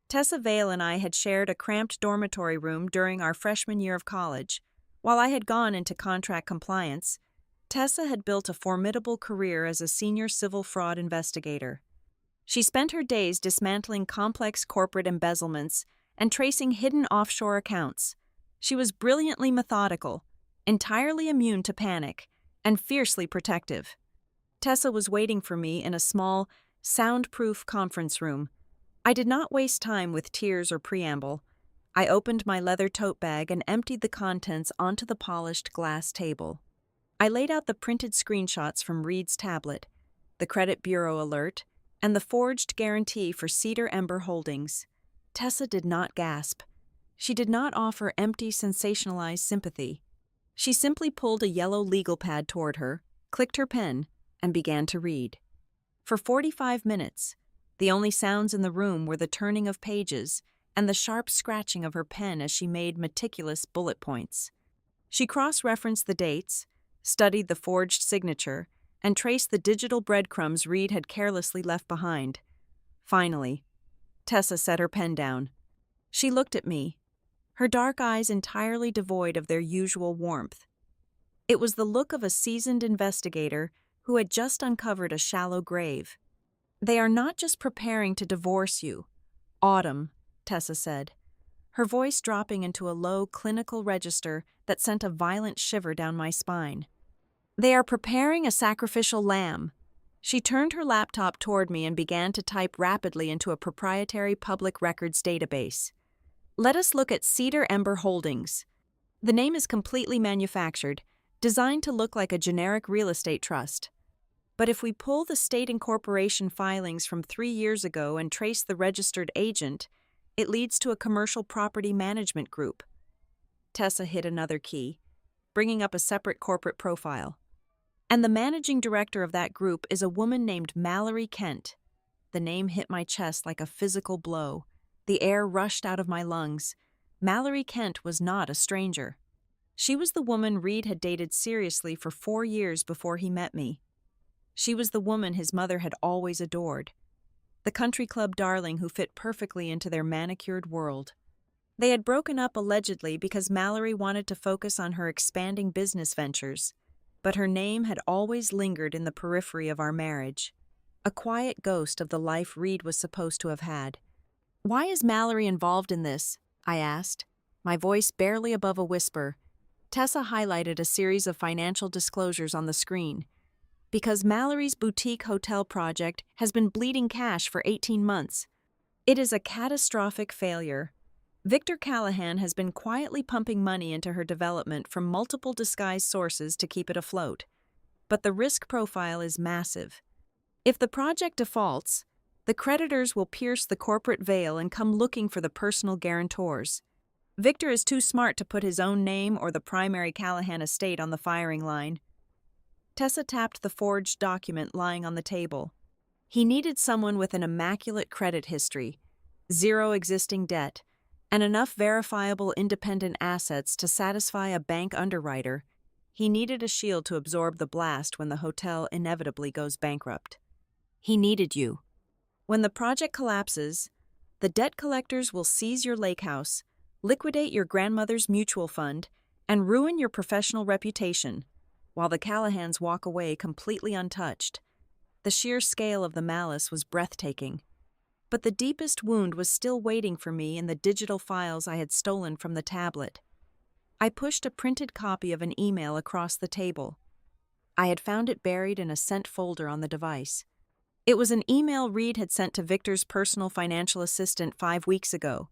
Tessa Vale and I had shared a cramped dormitory room during our freshman year of college. While I had gone into contract compliance, Tessa had built a formidable career as a senior civil fraud investigator. She spent her days dismantling complex corporate embezzlements and tracing hidden offshore accounts. She was brilliantly methodical, entirely immune to panic, and fiercely protective. Tessa was waiting for me in a small, soundproof conference room. I did not waste time with tears or preamble. I opened my leather tote bag and emptied the contents onto the polished glass table. I laid out the printed screenshots from Reed's tablet, the credit bureau alert, and the forged guarantee for Cedar Ember Holdings. Tessa did not gasp. She did not offer empty, sensationalized sympathy. She simply pulled a yellow legal pad toward her, clicked her pen, and began to read. For 45 minutes, the only sounds in the room were the turning of pages and the sharp scratching of her pen as she made meticulous bullet points. She cross-referenced the dates, studied the forged signature, and traced the digital breadcrumbs Reed had carelessly left behind. Finally, Tessa set her pen down. She looked at me, her dark eyes entirely devoid of their usual warmth. It was the look of a seasoned investigator who had just uncovered a shallow grave. "They are not just preparing to divorce you, Autumn," Tessa said, her voice dropping into a low, clinical register that sent a violent shiver down my spine. "They are preparing a sacrificial lamb." She turned her laptop toward me and began to type rapidly into a proprietary public records database. "Let us look at Cedar Ember Holdings. The name is completely manufactured, designed to look like a generic real estate trust. But if we pull the state incorporation filings from 3 years ago and trace the registered agent, it leads to a commercial property management group." Tessa hit another key, bringing up a separate corporate profile. "And the managing director of that group is a woman named Mallory Kent." The name hit my chest like a physical blow. The air rushed out of my lungs. Mallory Kent was not a stranger. She was the woman Reed had dated seriously for 4 years before he met me. She was the woman his mother had always adored, the country club darling who fit perfectly into their manicured world. They had broken up allegedly because Mallory wanted to focus on her expanding business ventures, but her name had always lingered in the periphery of our marriage, a quiet ghost of the life Reed was supposed to have had. "Why is Mallory involved in this?" I asked, my voice barely above a whisper. Tessa highlighted a series of financial disclosures on the screen. "Because Mallory's boutique hotel project has been bleeding cash for 18 months. It is a catastrophic failure. Victor Callahan has been quietly pumping money into her development from multiple disguised sources to keep it afloat. But the risk profile is massive. If the project defaults, the creditors will pierce the corporate veil and come looking for the personal guarantors. Victor is too smart to put his own name or the primary Callahan estate on the firing line." Tessa tapped the forged document lying on the table. "He needed someone with an immaculate credit history, zero existing debt, and enough verifiable independent assets to satisfy a bank underwriter. He needed a shield to absorb the blast when the hotel inevitably goes bankrupt. He needed you. When the project collapses, the debt collectors will seize your lake house, liquidate your grandmother's mutual fund, and ruin your professional reputation, while the Callahans walk away completely untouched." The sheer scale of the malice was breathtaking. But the deepest wound was still waiting for me in the digital files I had stolen from the tablet. I pushed a printed copy of an email across the table. I had found it buried in a sent folder on the device. It was an email Reed had sent to Victor's personal financial assistant 5 weeks ago.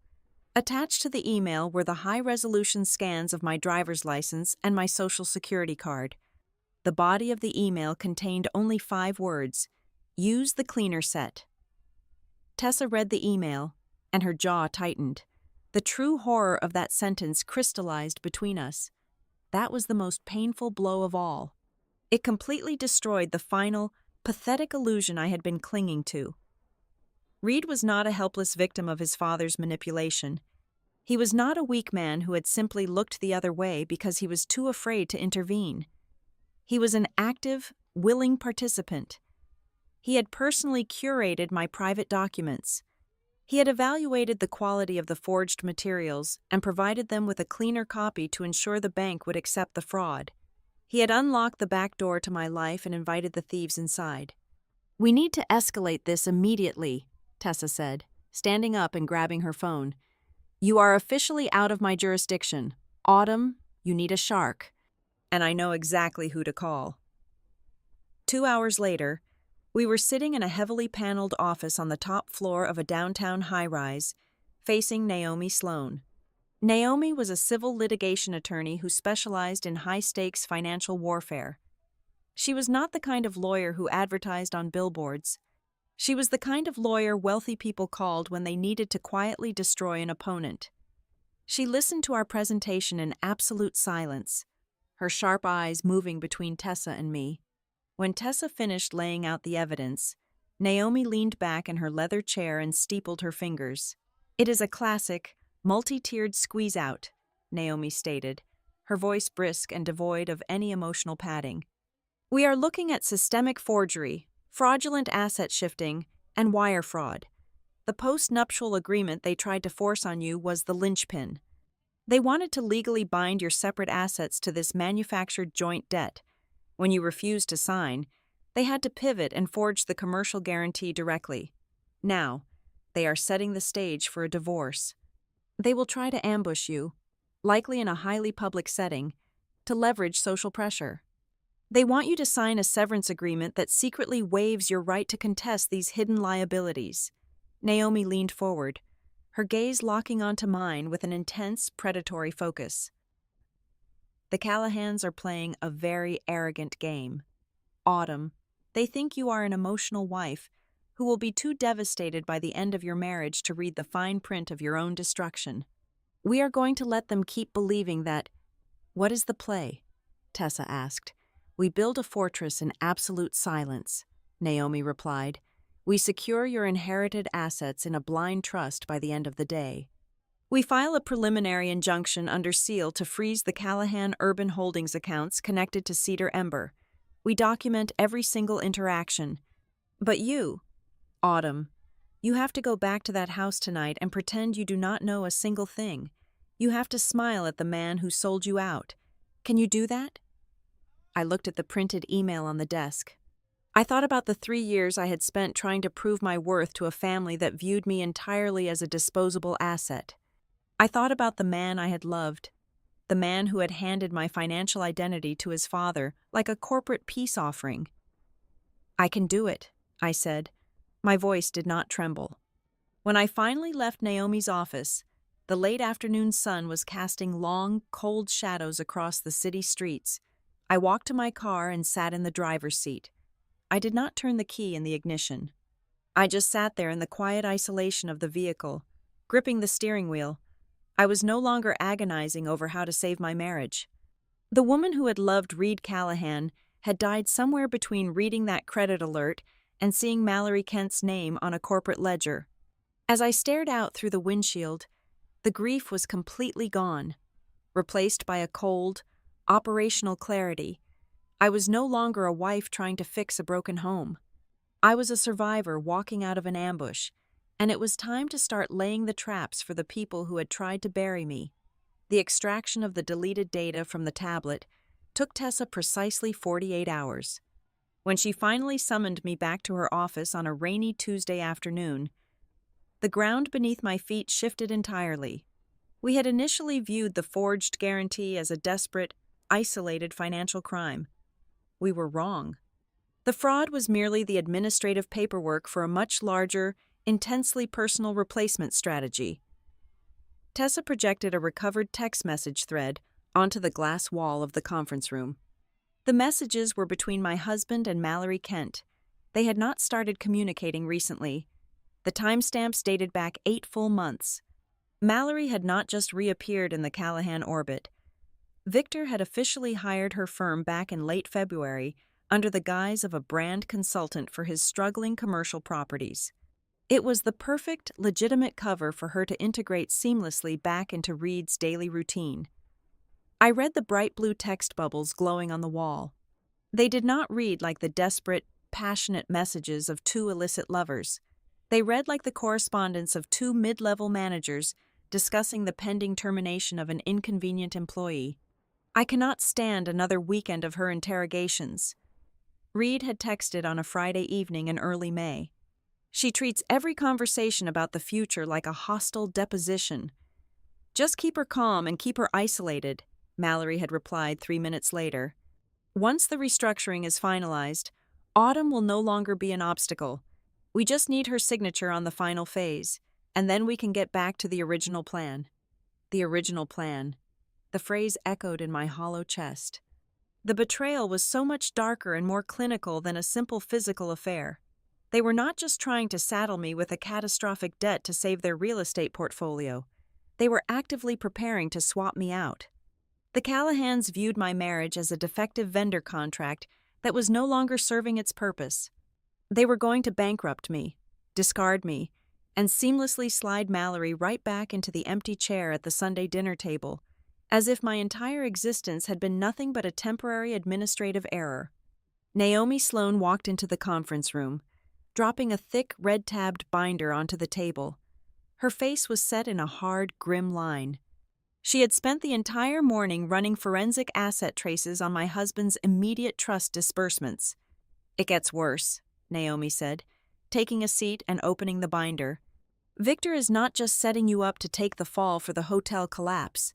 Attached to the email were the high-resolution scans of my driver's license and my social security card. The body of the email contained only 5 words: "Use the cleaner set." Tessa read the email, and her jaw tightened. The true horror of that sentence crystallized between us. That was the most painful blow of all. It completely destroyed the final, pathetic illusion I had been clinging to. Reed was not a helpless victim of his father's manipulation. He was not a weak man who had simply looked the other way because he was too afraid to intervene. He was an active, willing participant. He had personally curated my private documents. He had evaluated the quality of the forged materials and provided them with a cleaner copy to ensure the bank would accept the fraud. He had unlocked the back door to my life and invited the thieves inside. "We need to escalate this immediately," Tessa said, standing up and grabbing her phone. "You are officially out of my jurisdiction. Autumn, you need a shark." And I know exactly who to call. 2 hours later, we were sitting in a heavily paneled office on the top floor of a downtown high-rise, facing Naomi Sloan. Naomi was a civil litigation attorney who specialized in high-stakes financial warfare. She was not the kind of lawyer who advertised on billboards. She was the kind of lawyer wealthy people called when they needed to quietly destroy an opponent. She listened to our presentation in absolute silence, her sharp eyes moving between Tessa and me. When Tessa finished laying out the evidence, Naomi leaned back in her leather chair and steepled her fingers. "It is a classic, multi-tiered squeeze-out," Naomi stated, her voice brisk and devoid of any emotional padding. "We are looking at systemic forgery, fraudulent asset shifting, and wire fraud. The post-nuptial agreement they tried to force on you was the linchpin. They wanted to legally bind your separate assets to this manufactured joint debt. When you refused to sign, they had to pivot and forge the commercial guarantee directly. Now, they are setting the stage for a divorce. They will try to ambush you, likely in a highly public setting, to leverage social pressure. They want you to sign a severance agreement that secretly waives your right to contest these hidden liabilities." Naomi leaned forward, her gaze locking onto mine with an intense, predatory focus. "The Callahans are playing a very arrogant game. Autumn, they think you are an emotional wife who will be too devastated by the end of your marriage to read the fine print of your own destruction. We are going to let them keep believing that—" "What is the play?" Tessa asked. "We build a fortress in absolute silence," Naomi replied. "We secure your inherited assets in a blind trust by the end of the day. We file a preliminary injunction under seal to freeze the Callahan Urban Holdings accounts connected to Cedar Ember. We document every single interaction. But you, Autumn, you have to go back to that house tonight and pretend you do not know a single thing. You have to smile at the man who sold you out. Can you do that?" I looked at the printed email on the desk. I thought about the 3 years I had spent trying to prove my worth to a family that viewed me entirely as a disposable asset. I thought about the man I had loved, the man who had handed my financial identity to his father like a corporate peace offering. "I can do it," I said. My voice did not tremble. When I finally left Naomi's office, the late afternoon sun was casting long, cold shadows across the city streets. I walked to my car and sat in the driver's seat. I did not turn the key in the ignition. I just sat there in the quiet isolation of the vehicle, gripping the steering wheel. I was no longer agonizing over how to save my marriage. The woman who had loved Reed Callahan had died somewhere between reading that credit alert and seeing Mallory Kent's name on a corporate ledger. As I stared out through the windshield, the grief was completely gone, replaced by a cold, operational clarity. I was no longer a wife trying to fix a broken home. I was a survivor walking out of an ambush, and it was time to start laying the traps for the people who had tried to bury me. The extraction of the deleted data from the tablet took Tessa precisely 48 hours. When she finally summoned me back to her office on a rainy Tuesday afternoon, the ground beneath my feet shifted entirely. We had initially viewed the forged guarantee as a desperate, isolated financial crime. We were wrong. The fraud was merely the administrative paperwork for a much larger, intensely personal replacement strategy. Tessa projected a recovered text message thread onto the glass wall of the conference room. The messages were between my husband and Mallory Kent. They had not started communicating recently. The timestamps dated back 8 full months. Mallory had not just reappeared in the Callahan orbit. Victor had officially hired her firm back in late February under the guise of a brand consultant for his struggling commercial properties. It was the perfect, legitimate cover for her to integrate seamlessly back into Reed's daily routine. I read the bright blue text bubbles glowing on the wall. They did not read like the desperate, passionate messages of two illicit lovers. They read like the correspondence of two mid-level managers discussing the pending termination of an inconvenient employee. I cannot stand another weekend of her interrogations. Reed had texted on a Friday evening in early May. She treats every conversation about the future like a hostile deposition. Just keep her calm and keep her isolated, Mallory had replied 3 minutes later. Once the restructuring is finalized, Autumn will no longer be an obstacle. We just need her signature on the final phase, and then we can get back to the original plan. The original plan. The phrase echoed in my hollow chest. The betrayal was so much darker and more clinical than a simple physical affair. They were not just trying to saddle me with a catastrophic debt to save their real estate portfolio. They were actively preparing to swap me out. The Callahans viewed my marriage as a defective vendor contract that was no longer serving its purpose. They were going to bankrupt me, discard me, and seamlessly slide Mallory right back into the empty chair at the Sunday dinner table, as if my entire existence had been nothing but a temporary administrative error. Naomi Sloan walked into the conference room, dropping a thick, red-tabbed binder onto the table. Her face was set in a hard, grim line. She had spent the entire morning running forensic asset traces on my husband's immediate trust disbursements. "It gets worse," Naomi said, taking a seat and opening the binder. "Victor is not just setting you up to take the fall for the hotel collapse.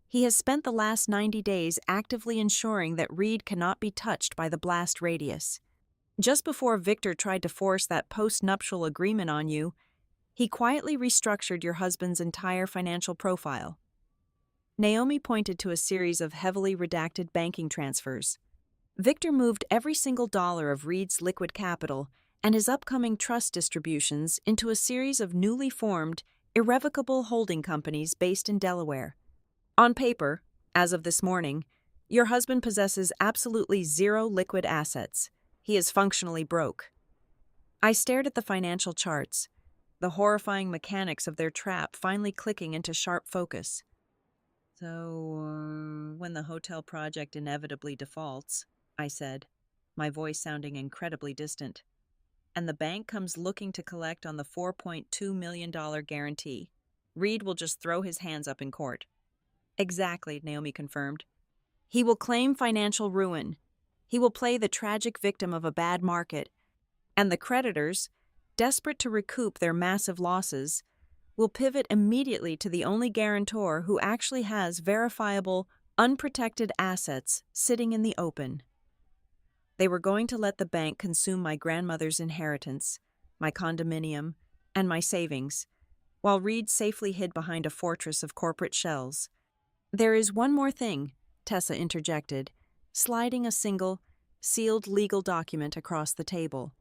He has spent the last 90 days actively ensuring that Reed cannot be touched by the blast radius. Just before Victor tried to force that post-nuptial agreement on you, he quietly restructured your husband's entire financial profile." Naomi pointed to a series of heavily redacted banking transfers. Victor moved every single dollar of Reed's liquid capital and his upcoming trust distributions into a series of newly formed, irrevocable holding companies based in Delaware. On paper, as of this morning, your husband possesses absolutely zero liquid assets. He is functionally broke. I stared at the financial charts, the horrifying mechanics of their trap finally clicking into sharp focus. "So, when the hotel project inevitably defaults," I said, my voice sounding incredibly distant, "and the bank comes looking to collect on the $4.2 million guarantee, Reed will just throw his hands up in court." "Exactly," Naomi confirmed. "He will claim financial ruin. He will play the tragic victim of a bad market. And the creditors, desperate to recoup their massive losses, will pivot immediately to the only guarantor who actually has verifiable, unprotected assets sitting in the open." They were going to let the bank consume my grandmother's inheritance, my condominium, and my savings, while Reed safely hid behind a fortress of corporate shells. "There is one more thing," Tessa interjected, sliding a single, sealed legal document across the table.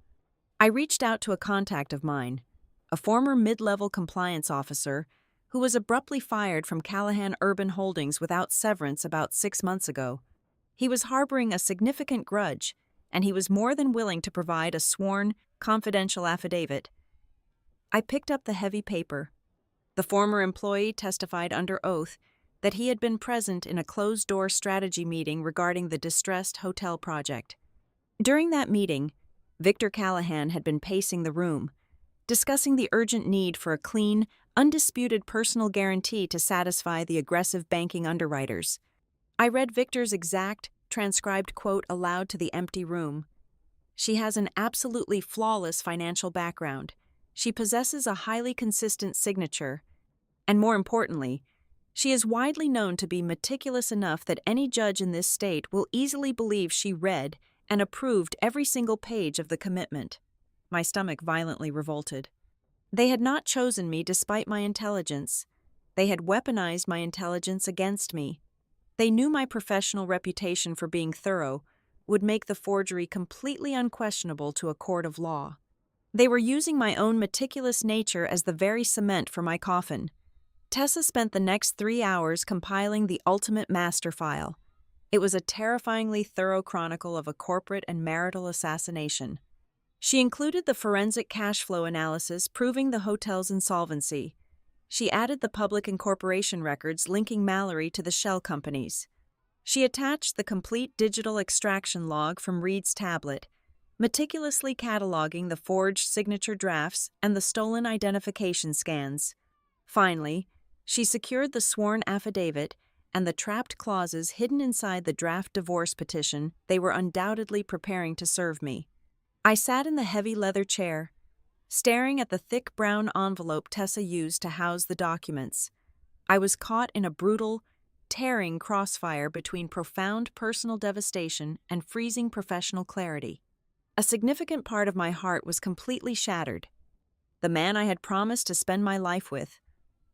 I reached out to a contact of mine, a former mid-level compliance officer who was abruptly fired from Callahan Urban Holdings without severance about 6 months ago. He was harboring a significant grudge, and he was more than willing to provide a sworn, confidential affidavit. I picked up the heavy paper. The former employee testified under oath that he had been present in a closed-door strategy meeting regarding the distressed hotel project. During that meeting, Victor Callahan had been pacing the room, discussing the urgent need for a clean, undisputed personal guarantee to satisfy the aggressive banking underwriters. I read Victor's exact, transcribed quote aloud to the empty room. "She has an absolutely flawless financial background. She possesses a highly consistent signature. And more importantly, she is widely known to be meticulous enough that any judge in this state will easily believe she read and approved every single page of the commitment." My stomach violently revolted. They had not chosen me despite my intelligence. They had weaponized my intelligence against me. They knew my professional reputation for being thorough would make the forgery completely unquestionable to a court of law. They were using my own meticulous nature as the very cement for my coffin. Tessa spent the next 3 hours compiling the ultimate master file. It was a terrifyingly thorough chronicle of a corporate and marital assassination. She included the forensic cash flow analysis proving the hotel's insolvency. She added the public incorporation records linking Mallory to the shell companies. She attached the complete digital extraction log from Reed's tablet, meticulously cataloging the forged signature drafts and the stolen identification scans. Finally, she secured the sworn affidavit and the trapped clauses hidden inside the draft divorce petition they were undoubtedly preparing to serve me. I sat in the heavy leather chair, staring at the thick brown envelope Tessa used to house the documents. I was caught in a brutal, tearing crossfire between profound personal devastation and freezing professional clarity. A significant part of my heart was completely shattered. The man I had promised to spend my life with,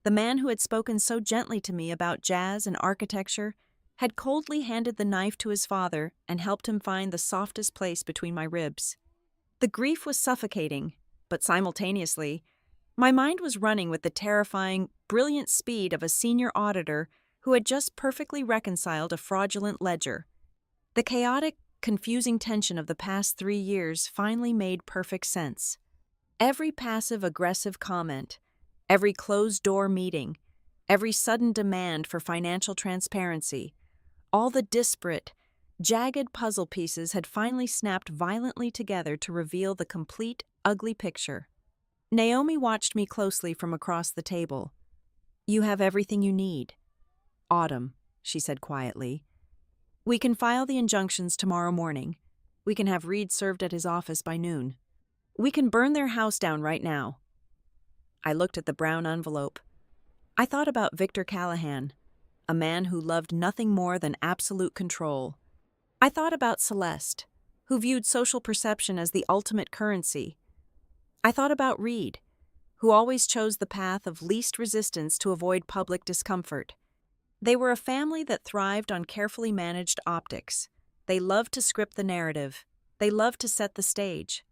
the man who had spoken so gently to me about jazz and architecture, had coldly handed the knife to his father and helped him find the softest place between my ribs. The grief was suffocating, but simultaneously, my mind was running with the terrifying, brilliant speed of a senior auditor who had just perfectly reconciled a fraudulent ledger. The chaotic, confusing tension of the past 3 years finally made perfect sense. Every passive-aggressive comment, every closed-door meeting, every sudden demand for financial transparency, all the disparate, jagged puzzle pieces had finally snapped violently together to reveal the complete, ugly picture. Naomi watched me closely from across the table. "You have everything you need. Autumn," she said quietly. "We can file the injunctions tomorrow morning. We can have Reed served at his office by noon. We can burn their house down right now." I looked at the brown envelope. I thought about Victor Callahan, a man who loved nothing more than absolute control. I thought about Celeste, who viewed social perception as the ultimate currency. I thought about Reed, who always chose the path of least resistance to avoid public discomfort. They were a family that thrived on carefully managed optics. They loved to script the narrative. They loved to set the stage.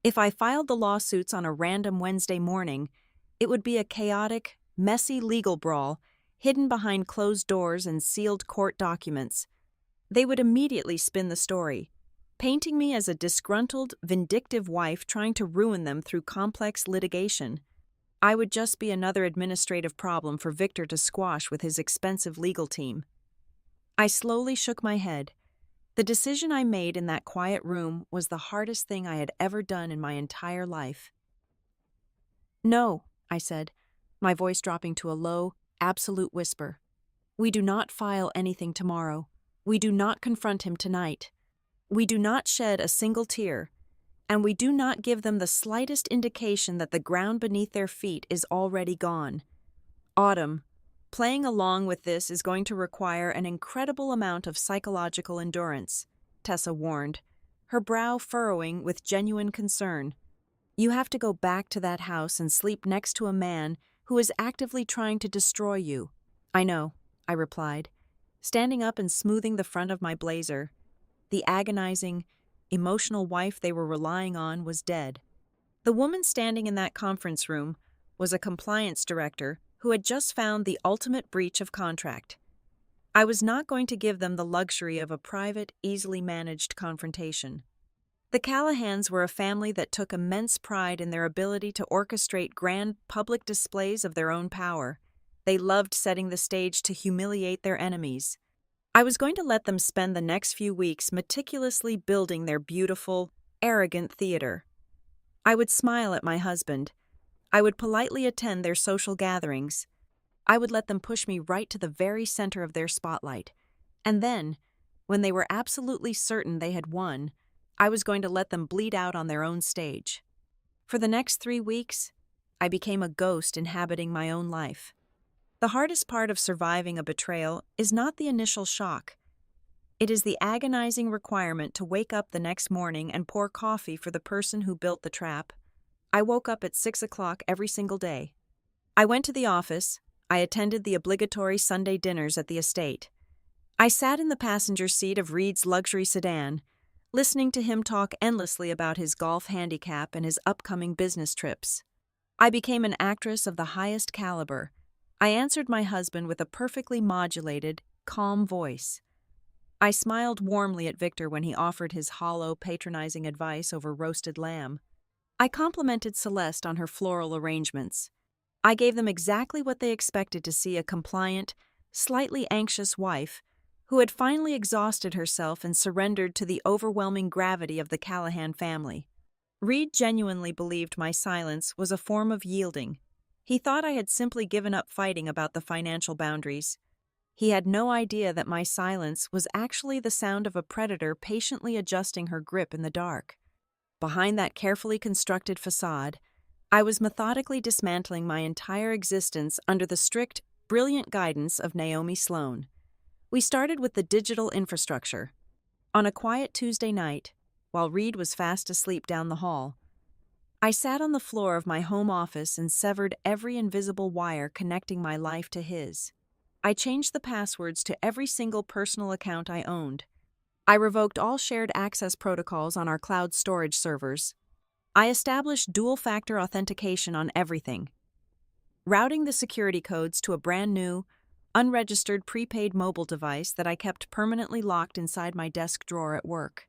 If I filed the lawsuits on a random Wednesday morning, it would be a chaotic, messy legal brawl hidden behind closed doors and sealed court documents. They would immediately spin the story, painting me as a disgruntled, vindictive wife trying to ruin them through complex litigation. I would just be another administrative problem for Victor to squash with his expensive legal team. I slowly shook my head. The decision I made in that quiet room was the hardest thing I had ever done in my entire life. "No," I said, my voice dropping to a low, absolute whisper. "We do not file anything tomorrow. We do not confront him tonight. We do not shed a single tear. And we do not give them the slightest indication that the ground beneath their feet is already gone. Autumn, playing along with this is going to require an incredible amount of psychological endurance," Tessa warned, her brow furrowing with genuine concern. "You have to go back to that house and sleep next to a man who is actively trying to destroy you." "I know," I replied, standing up and smoothing the front of my blazer. The agonizing, emotional wife they were relying on was dead. The woman standing in that conference room was a compliance director who had just found the ultimate breach of contract. I was not going to give them the luxury of a private, easily managed confrontation. The Callahans were a family that took immense pride in their ability to orchestrate grand public displays of their own power. They loved setting the stage to humiliate their enemies. I was going to let them spend the next few weeks meticulously building their beautiful, arrogant theater. I would smile at my husband. I would politely attend their social gatherings. I would let them push me right to the very center of their spotlight. And then, when they were absolutely certain they had won, I was going to let them bleed out on their own stage. For the next 3 weeks, I became a ghost inhabiting my own life. The hardest part of surviving a betrayal is not the initial shock. It is the agonizing requirement to wake up the next morning and pour coffee for the person who built the trap. I woke up at 6 o'clock every single day. I went to the office. I attended the obligatory Sunday dinners at the estate. I sat in the passenger seat of Reed's luxury sedan, listening to him talk endlessly about his golf handicap and his upcoming business trips. I became an actress of the highest caliber. I answered my husband with a perfectly modulated, calm voice. I smiled warmly at Victor when he offered his hollow, patronizing advice over roasted lamb. I complimented Celeste on her floral arrangements. I gave them exactly what they expected to see a compliant, slightly anxious wife who had finally exhausted herself and surrendered to the overwhelming gravity of the Callahan family. Reed genuinely believed my silence was a form of yielding. He thought I had simply given up fighting about the financial boundaries. He had no idea that my silence was actually the sound of a predator patiently adjusting her grip in the dark. Behind that carefully constructed facade, I was methodically dismantling my entire existence under the strict, brilliant guidance of Naomi Sloan. We started with the digital infrastructure. On a quiet Tuesday night, while Reed was fast asleep down the hall, I sat on the floor of my home office and severed every invisible wire connecting my life to his. I changed the passwords to every single personal account I owned. I revoked all shared access protocols on our cloud storage servers. I established dual-factor authentication on everything, routing the security codes to a brand new, unregistered prepaid mobile device that I kept permanently locked inside my desk drawer at work.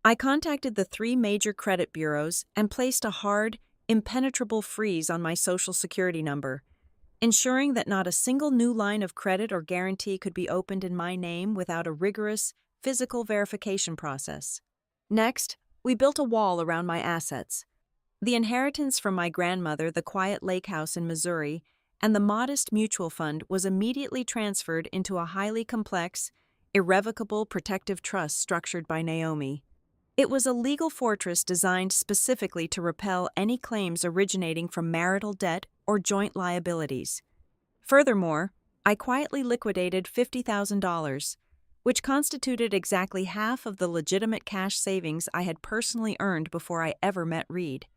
I contacted the 3 major credit bureaus and placed a hard, impenetrable freeze on my Social Security number, ensuring that not a single new line of credit or guarantee could be opened in my name without a rigorous, physical verification process. Next, we built a wall around my assets. The inheritance from my grandmother, the quiet lake house in Missouri, and the modest mutual fund was immediately transferred into a highly complex, irrevocable protective trust structured by Naomi. It was a legal fortress designed specifically to repel any claims originating from marital debt or joint liabilities. Furthermore, I quietly liquidated $50,000, which constituted exactly half of the legitimate cash savings I had personally earned before I ever met Reed.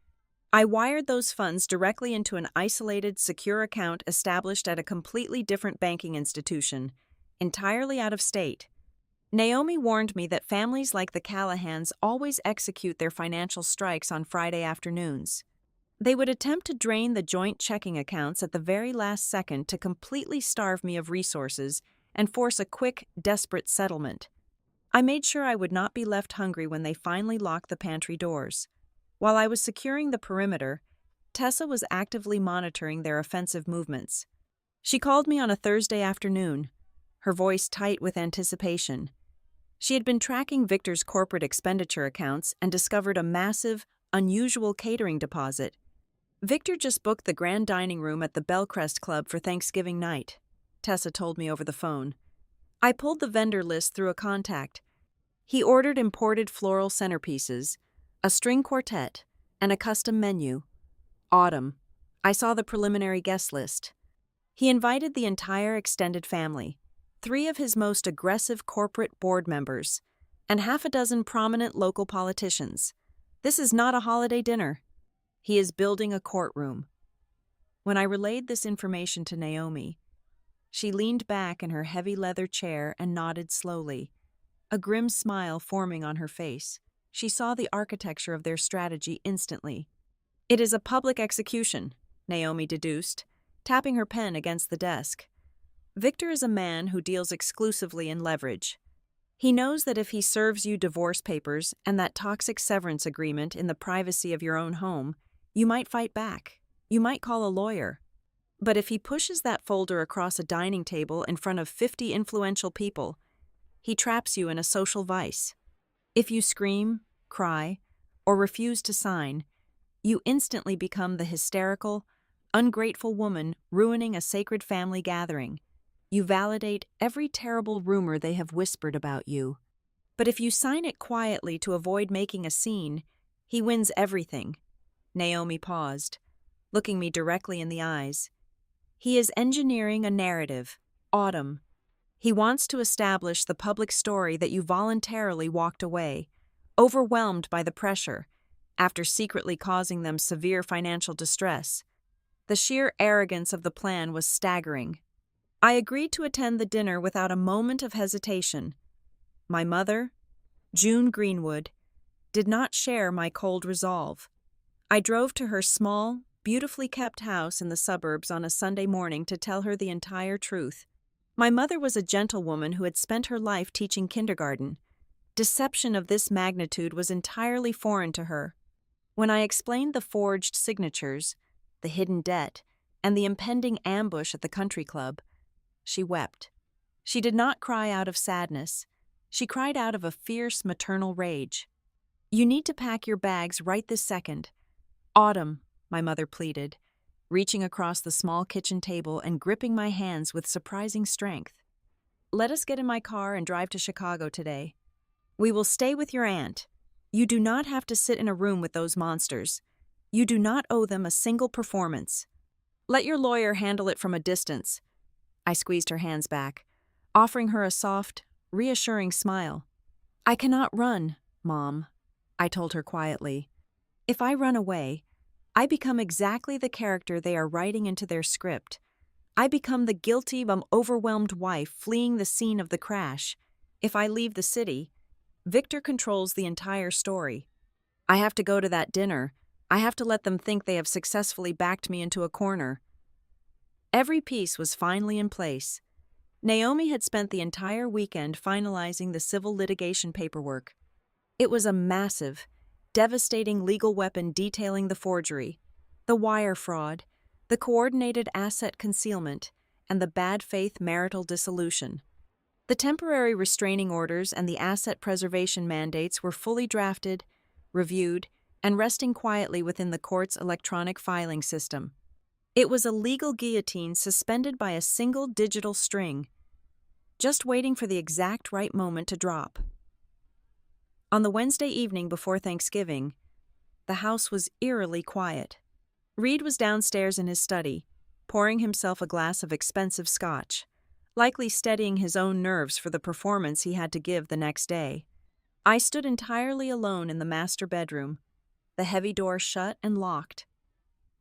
I wired those funds directly into an isolated, secure account established at a completely different banking institution, entirely out of state. Naomi warned me that families like the Callahans always execute their financial strikes on Friday afternoons. They would attempt to drain the joint checking accounts at the very last second to completely starve me of resources and force a quick, desperate settlement. I made sure I would not be left hungry when they finally locked the pantry doors. While I was securing the perimeter, Tessa was actively monitoring their offensive movements. She called me on a Thursday afternoon, her voice tight with anticipation. She had been tracking Victor's corporate expenditure accounts and discovered a massive, unusual catering deposit. Victor just booked the grand dining room at the Bellcrest Club for Thanksgiving night, Tessa told me over the phone. I pulled the vendor list through a contact. He ordered imported floral centerpieces, a string quartet, and a custom menu. Autumn. I saw the preliminary guest list. He invited the entire extended family, 3 of his most aggressive corporate board members, and half a dozen prominent local politicians. This is not a holiday dinner. He is building a courtroom. When I relayed this information to Naomi, she leaned back in her heavy leather chair and nodded slowly, a grim smile forming on her face. She saw the architecture of their strategy instantly. It is a public execution, Naomi deduced, tapping her pen against the desk. Victor is a man who deals exclusively in leverage. He knows that if he serves you divorce papers and that toxic severance agreement in the privacy of your own home, you might fight back. You might call a lawyer. But if he pushes that folder across a dining table in front of 50 influential people, he traps you in a social vice. If you scream, cry, or refuse to sign, you instantly become the hysterical, ungrateful woman ruining a sacred family gathering. You validate every terrible rumor they have whispered about you. But if you sign it quietly to avoid making a scene, he wins everything. Naomi paused, looking me directly in the eyes. He is engineering a narrative, Autumn. He wants to establish the public story that you voluntarily walked away, overwhelmed by the pressure, after secretly causing them severe financial distress. The sheer arrogance of the plan was staggering. I agreed to attend the dinner without a moment of hesitation. My mother, June Greenwood, did not share my cold resolve. I drove to her small, beautifully kept house in the suburbs on a Sunday morning to tell her the entire truth. My mother was a gentlewoman who had spent her life teaching kindergarten. Deception of this magnitude was entirely foreign to her. When I explained the forged signatures, the hidden debt, and the impending ambush at the country club, she wept. She did not cry out of sadness. She cried out of a fierce maternal rage. "You need to pack your bags right this second." "Autumn," my mother pleaded, reaching across the small kitchen table and gripping my hands with surprising strength. "Let us get in my car and drive to Chicago today. We will stay with your aunt. You do not have to sit in a room with those monsters. You do not owe them a single performance. Let your lawyer handle it from a distance." I squeezed her hands back, offering her a soft, reassuring smile. "I cannot run, Mom," I told her quietly. "If I run away, I become exactly the character they are writing into their script. I become the guilty, overwhelmed wife fleeing the scene of the crash. If I leave the city, Victor controls the entire story. I have to go to that dinner. I have to let them think they have successfully backed me into a corner." Every piece was finally in place. Naomi had spent the entire weekend finalizing the civil litigation paperwork. It was a massive, devastating legal weapon detailing the forgery, the wire fraud, the coordinated asset concealment, and the bad faith marital dissolution. The temporary restraining orders and the asset preservation mandates were fully drafted, reviewed, and resting quietly within the court's electronic filing system. It was a legal guillotine suspended by a single digital string, just waiting for the exact right moment to drop. On the Wednesday evening before Thanksgiving, the house was eerily quiet. Reed was downstairs in his study, pouring himself a glass of expensive scotch, likely steadying his own nerves for the performance he had to give the next day. I stood entirely alone in the master bedroom, the heavy door shut and locked.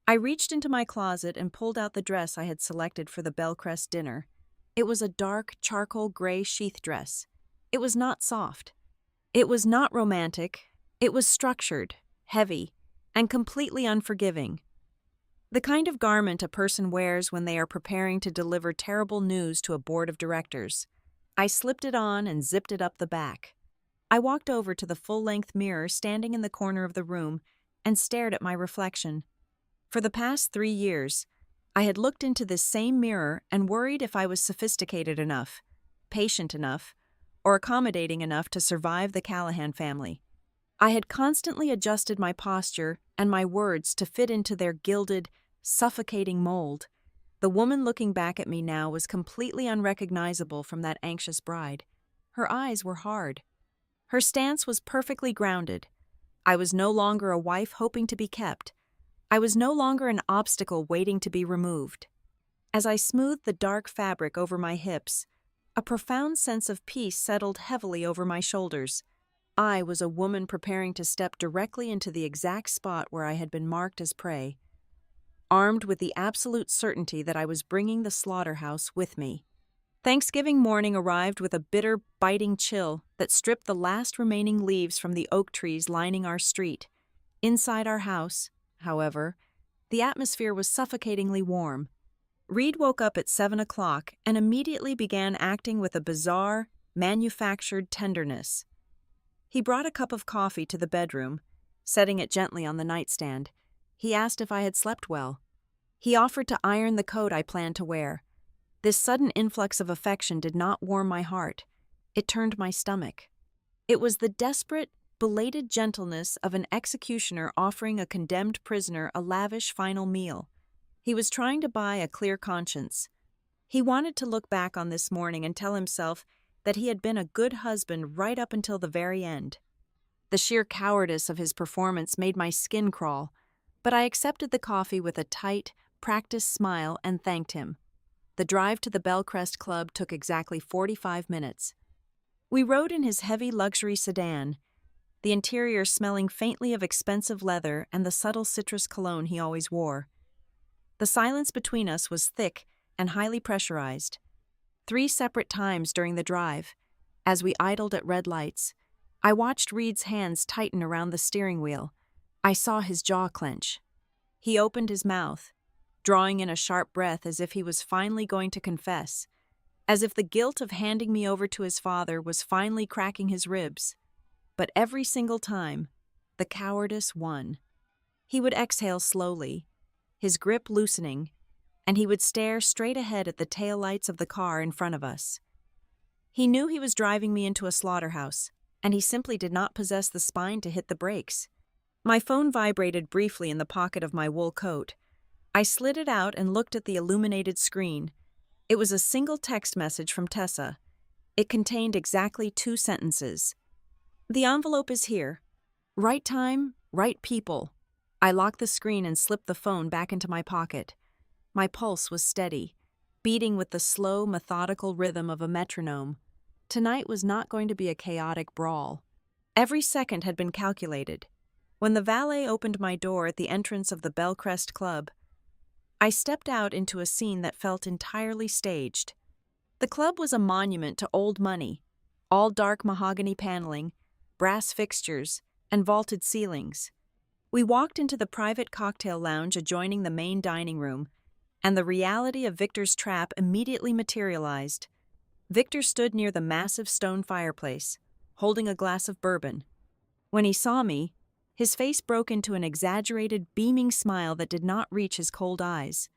I reached into my closet and pulled out the dress I had selected for the Bellcrest dinner. It was a dark, charcoal gray sheath dress. It was not soft. It was not romantic. It was structured, heavy, and completely unforgiving. The kind of garment a person wears when they are preparing to deliver terrible news to a board of directors. I slipped it on and zipped it up the back. I walked over to the full-length mirror standing in the corner of the room and stared at my reflection. For the past 3 years, I had looked into this same mirror and worried if I was sophisticated enough, patient enough, or accommodating enough to survive the Callahan family. I had constantly adjusted my posture and my words to fit into their gilded, suffocating mold. The woman looking back at me now was completely unrecognizable from that anxious bride. Her eyes were hard. Her stance was perfectly grounded. I was no longer a wife hoping to be kept. I was no longer an obstacle waiting to be removed. As I smoothed the dark fabric over my hips, a profound sense of peace settled heavily over my shoulders. I was a woman preparing to step directly into the exact spot where I had been marked as prey, armed with the absolute certainty that I was bringing the slaughterhouse with me. Thanksgiving morning arrived with a bitter, biting chill that stripped the last remaining leaves from the oak trees lining our street. Inside our house, however, the atmosphere was suffocatingly warm. Reed woke up at 7 o'clock and immediately began acting with a bizarre, manufactured tenderness. He brought a cup of coffee to the bedroom, setting it gently on the nightstand. He asked if I had slept well. He offered to iron the coat I planned to wear. This sudden influx of affection did not warm my heart. It turned my stomach. It was the desperate, belated gentleness of an executioner offering a condemned prisoner a lavish final meal. He was trying to buy a clear conscience. He wanted to look back on this morning and tell himself that he had been a good husband right up until the very end. The sheer cowardice of his performance made my skin crawl, but I accepted the coffee with a tight, practiced smile and thanked him. The drive to the Bellcrest Club took exactly 45 minutes. We rode in his heavy luxury sedan, the interior smelling faintly of expensive leather and the subtle citrus cologne he always wore. The silence between us was thick and highly pressurized. 3 separate times during the drive, as we idled at red lights, I watched Reed's hands tighten around the steering wheel. I saw his jaw clench. He opened his mouth, drawing in a sharp breath as if he was finally going to confess, as if the guilt of handing me over to his father was finally cracking his ribs. But every single time, the cowardice won. He would exhale slowly, his grip loosening, and he would stare straight ahead at the taillights of the car in front of us. He knew he was driving me into a slaughterhouse, and he simply did not possess the spine to hit the brakes. My phone vibrated briefly in the pocket of my wool coat. I slid it out and looked at the illuminated screen. It was a single text message from Tessa. It contained exactly 2 sentences. "The envelope is here. Right time, right people." I locked the screen and slipped the phone back into my pocket. My pulse was steady, beating with the slow, methodical rhythm of a metronome. Tonight was not going to be a chaotic brawl. Every second had been calculated. When the valet opened my door at the entrance of the Bellcrest Club, I stepped out into a scene that felt entirely staged. The club was a monument to old money, all dark mahogany paneling, brass fixtures, and vaulted ceilings. We walked into the private cocktail lounge adjoining the main dining room, and the reality of Victor's trap immediately materialized. Victor stood near the massive stone fireplace, holding a glass of bourbon. When he saw me, his face broke into an exaggerated, beaming smile that did not reach his cold eyes.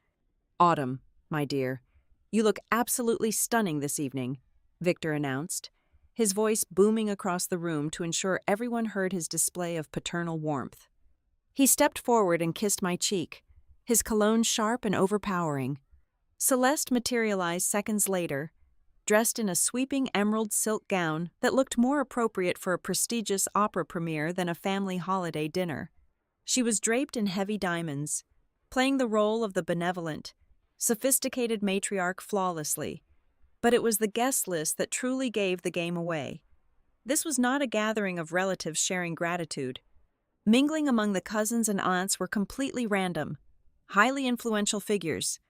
"Autumn, my dear, you look absolutely stunning this evening," Victor announced, his voice booming across the room to ensure everyone heard his display of paternal warmth. He stepped forward and kissed my cheek, his cologne sharp and overpowering. Celeste materialized seconds later, dressed in a sweeping emerald silk gown that looked more appropriate for a prestigious opera premiere than a family holiday dinner. She was draped in heavy diamonds, playing the role of the benevolent, sophisticated matriarch flawlessly. But it was the guest list that truly gave the game away. This was not a gathering of relatives sharing gratitude. Mingling among the cousins and aunts were completely random, highly influential figures.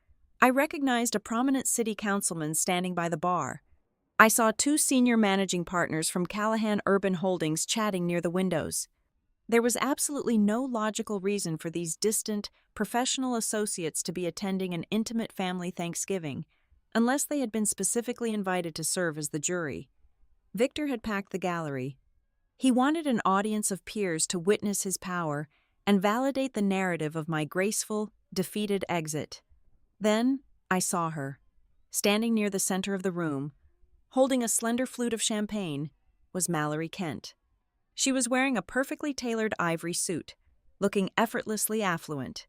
I recognized a prominent city councilman standing by the bar. I saw 2 senior managing partners from Callahan Urban Holdings chatting near the windows. There was absolutely no logical reason for these distant, professional associates to be attending an intimate family Thanksgiving, unless they had been specifically invited to serve as the jury. Victor had packed the gallery. He wanted an audience of peers to witness his power and validate the narrative of my graceful, defeated exit. Then I saw her. Standing near the center of the room, holding a slender flute of champagne, was Mallory Kent. She was wearing a perfectly tailored ivory suit, looking effortlessly affluent.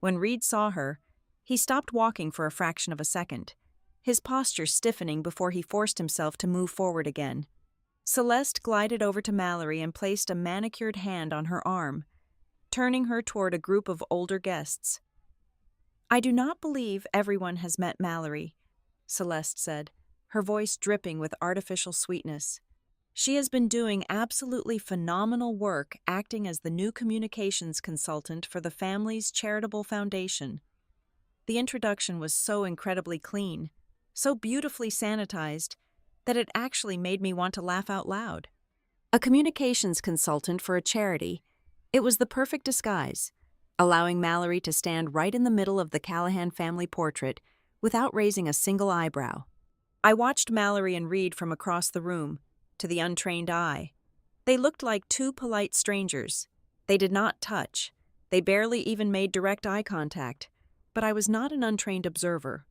When Reed saw her, he stopped walking for a fraction of a second, his posture stiffening before he forced himself to move forward again. Celeste glided over to Mallory and placed a manicured hand on her arm, turning her toward a group of older guests. "I do not believe everyone has met Mallory," Celeste said, her voice dripping with artificial sweetness. "She has been doing absolutely phenomenal work acting as the new communications consultant for the family's charitable foundation." The introduction was so incredibly clean, so beautifully sanitized, that it actually made me want to laugh out loud. A communications consultant for a charity, it was the perfect disguise, allowing Mallory to stand right in the middle of the Callahan family portrait without raising a single eyebrow. I watched Mallory and Reed from across the room, to the untrained eye. They looked like 2 polite strangers. They did not touch. They barely even made direct eye contact. But I was not an untrained observer.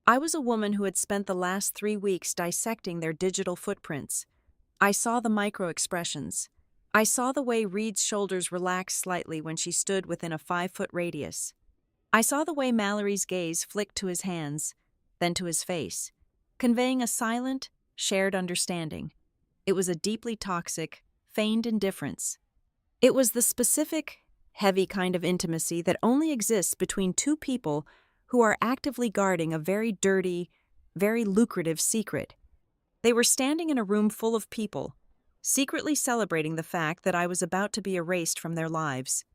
I was a woman who had spent the last 3 weeks dissecting their digital footprints. I saw the micro-expressions. I saw the way Reed's shoulders relaxed slightly when she stood within a 5-foot radius. I saw the way Mallory's gaze flicked to his hands, then to his face, conveying a silent, shared understanding. It was a deeply toxic, feigned indifference. It was the specific, heavy kind of intimacy that only exists between 2 people who are actively guarding a very dirty, very lucrative secret. They were standing in a room full of people, secretly celebrating the fact that I was about to be erased from their lives.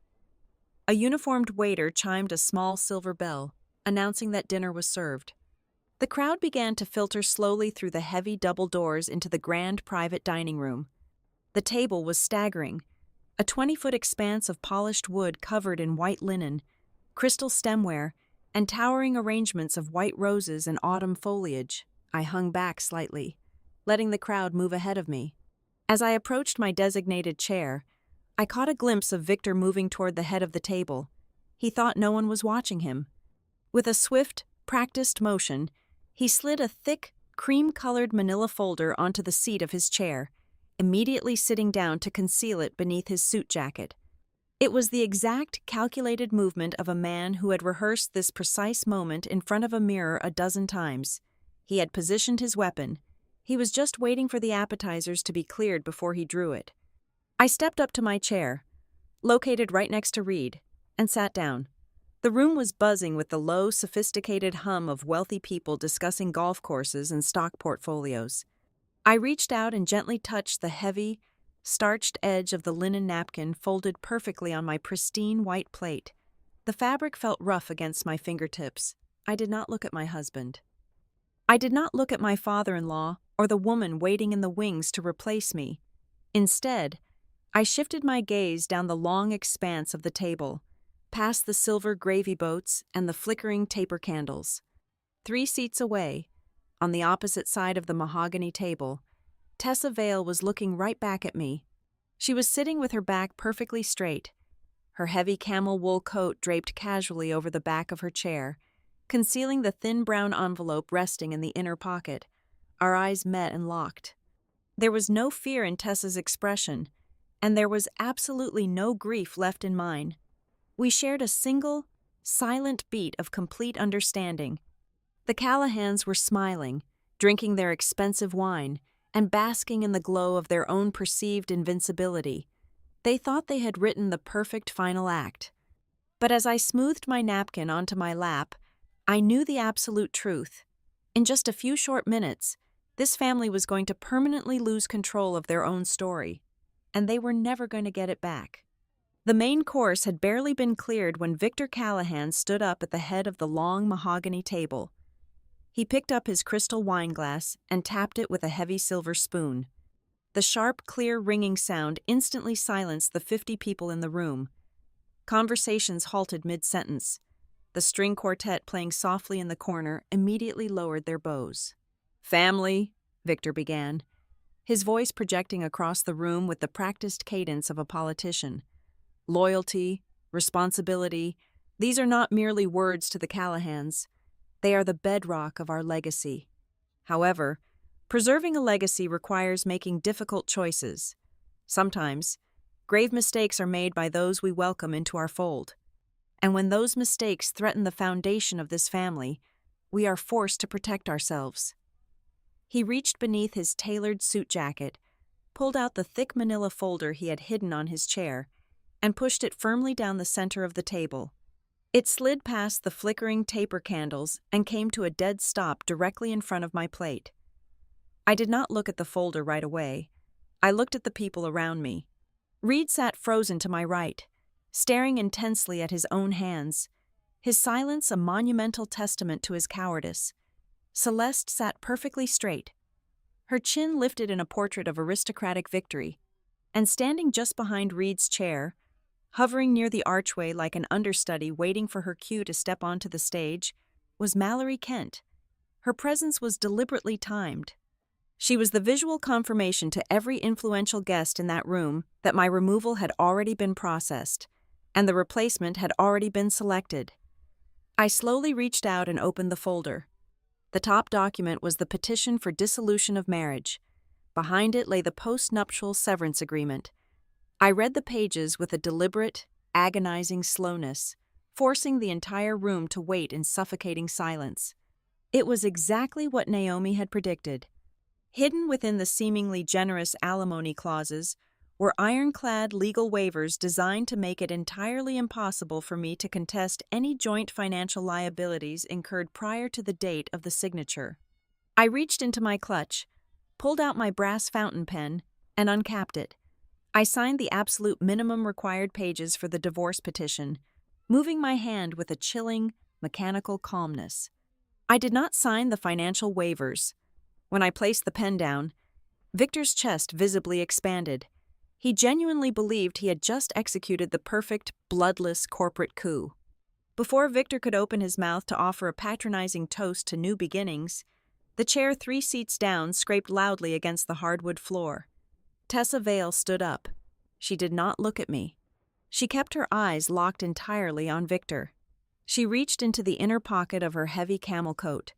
A uniformed waiter chimed a small silver bell, announcing that dinner was served. The crowd began to filter slowly through the heavy double doors into the grand private dining room. The table was staggering, a 20-foot expanse of polished wood covered in white linen, crystal stemware, and towering arrangements of white roses and autumn foliage. I hung back slightly, letting the crowd move ahead of me. As I approached my designated chair, I caught a glimpse of Victor moving toward the head of the table. He thought no one was watching him. With a swift, practiced motion, he slid a thick, cream-colored manila folder onto the seat of his chair, immediately sitting down to conceal it beneath his suit jacket. It was the exact, calculated movement of a man who had rehearsed this precise moment in front of a mirror a dozen times. He had positioned his weapon. He was just waiting for the appetizers to be cleared before he drew it. I stepped up to my chair, located right next to Reed, and sat down. The room was buzzing with the low, sophisticated hum of wealthy people discussing golf courses and stock portfolios. I reached out and gently touched the heavy, starched edge of the linen napkin folded perfectly on my pristine white plate. The fabric felt rough against my fingertips. I did not look at my husband. I did not look at my father-in-law or the woman waiting in the wings to replace me. Instead, I shifted my gaze down the long expanse of the table, past the silver gravy boats and the flickering taper candles. 3 seats away, on the opposite side of the mahogany table, Tessa Vale was looking right back at me. She was sitting with her back perfectly straight, her heavy camel wool coat draped casually over the back of her chair, concealing the thin brown envelope resting in the inner pocket. Our eyes met and locked. There was no fear in Tessa's expression, and there was absolutely no grief left in mine. We shared a single, silent beat of complete understanding. The Callahans were smiling, drinking their expensive wine, and basking in the glow of their own perceived invincibility. They thought they had written the perfect final act. But as I smoothed my napkin onto my lap, I knew the absolute truth. In just a few short minutes, this family was going to permanently lose control of their own story, and they were never going to get it back. The main course had barely been cleared when Victor Callahan stood up at the head of the long mahogany table. He picked up his crystal wine glass and tapped it with a heavy silver spoon. The sharp, clear ringing sound instantly silenced the 50 people in the room. Conversations halted mid-sentence. The string quartet playing softly in the corner immediately lowered their bows. "Family," Victor began, his voice projecting across the room with the practiced cadence of a politician. "Loyalty, responsibility, these are not merely words to the Callahans. They are the bedrock of our legacy. However, preserving a legacy requires making difficult choices. Sometimes, grave mistakes are made by those we welcome into our fold. And when those mistakes threaten the foundation of this family, we are forced to protect ourselves." He reached beneath his tailored suit jacket, pulled out the thick manila folder he had hidden on his chair, and pushed it firmly down the center of the table. It slid past the flickering taper candles and came to a dead stop directly in front of my plate. I did not look at the folder right away. I looked at the people around me. Reed sat frozen to my right, staring intensely at his own hands, his silence a monumental testament to his cowardice. Celeste sat perfectly straight, her chin lifted in a portrait of aristocratic victory, and standing just behind Reed's chair, hovering near the archway like an understudy waiting for her cue to step onto the stage, was Mallory Kent. Her presence was deliberately timed. She was the visual confirmation to every influential guest in that room that my removal had already been processed, and the replacement had already been selected. I slowly reached out and opened the folder. The top document was the petition for dissolution of marriage. Behind it lay the post-nuptial severance agreement. I read the pages with a deliberate, agonizing slowness, forcing the entire room to wait in suffocating silence. It was exactly what Naomi had predicted. Hidden within the seemingly generous alimony clauses were ironclad legal waivers designed to make it entirely impossible for me to contest any joint financial liabilities incurred prior to the date of the signature. I reached into my clutch, pulled out my brass fountain pen, and uncapped it. I signed the absolute minimum required pages for the divorce petition, moving my hand with a chilling, mechanical calmness. I did not sign the financial waivers. When I placed the pen down, Victor's chest visibly expanded. He genuinely believed he had just executed the perfect, bloodless corporate coup. Before Victor could open his mouth to offer a patronizing toast to new beginnings, the chair 3 seats down scraped loudly against the hardwood floor. Tessa Vale stood up. She did not look at me. She kept her eyes locked entirely on Victor. She reached into the inner pocket of her heavy camel coat,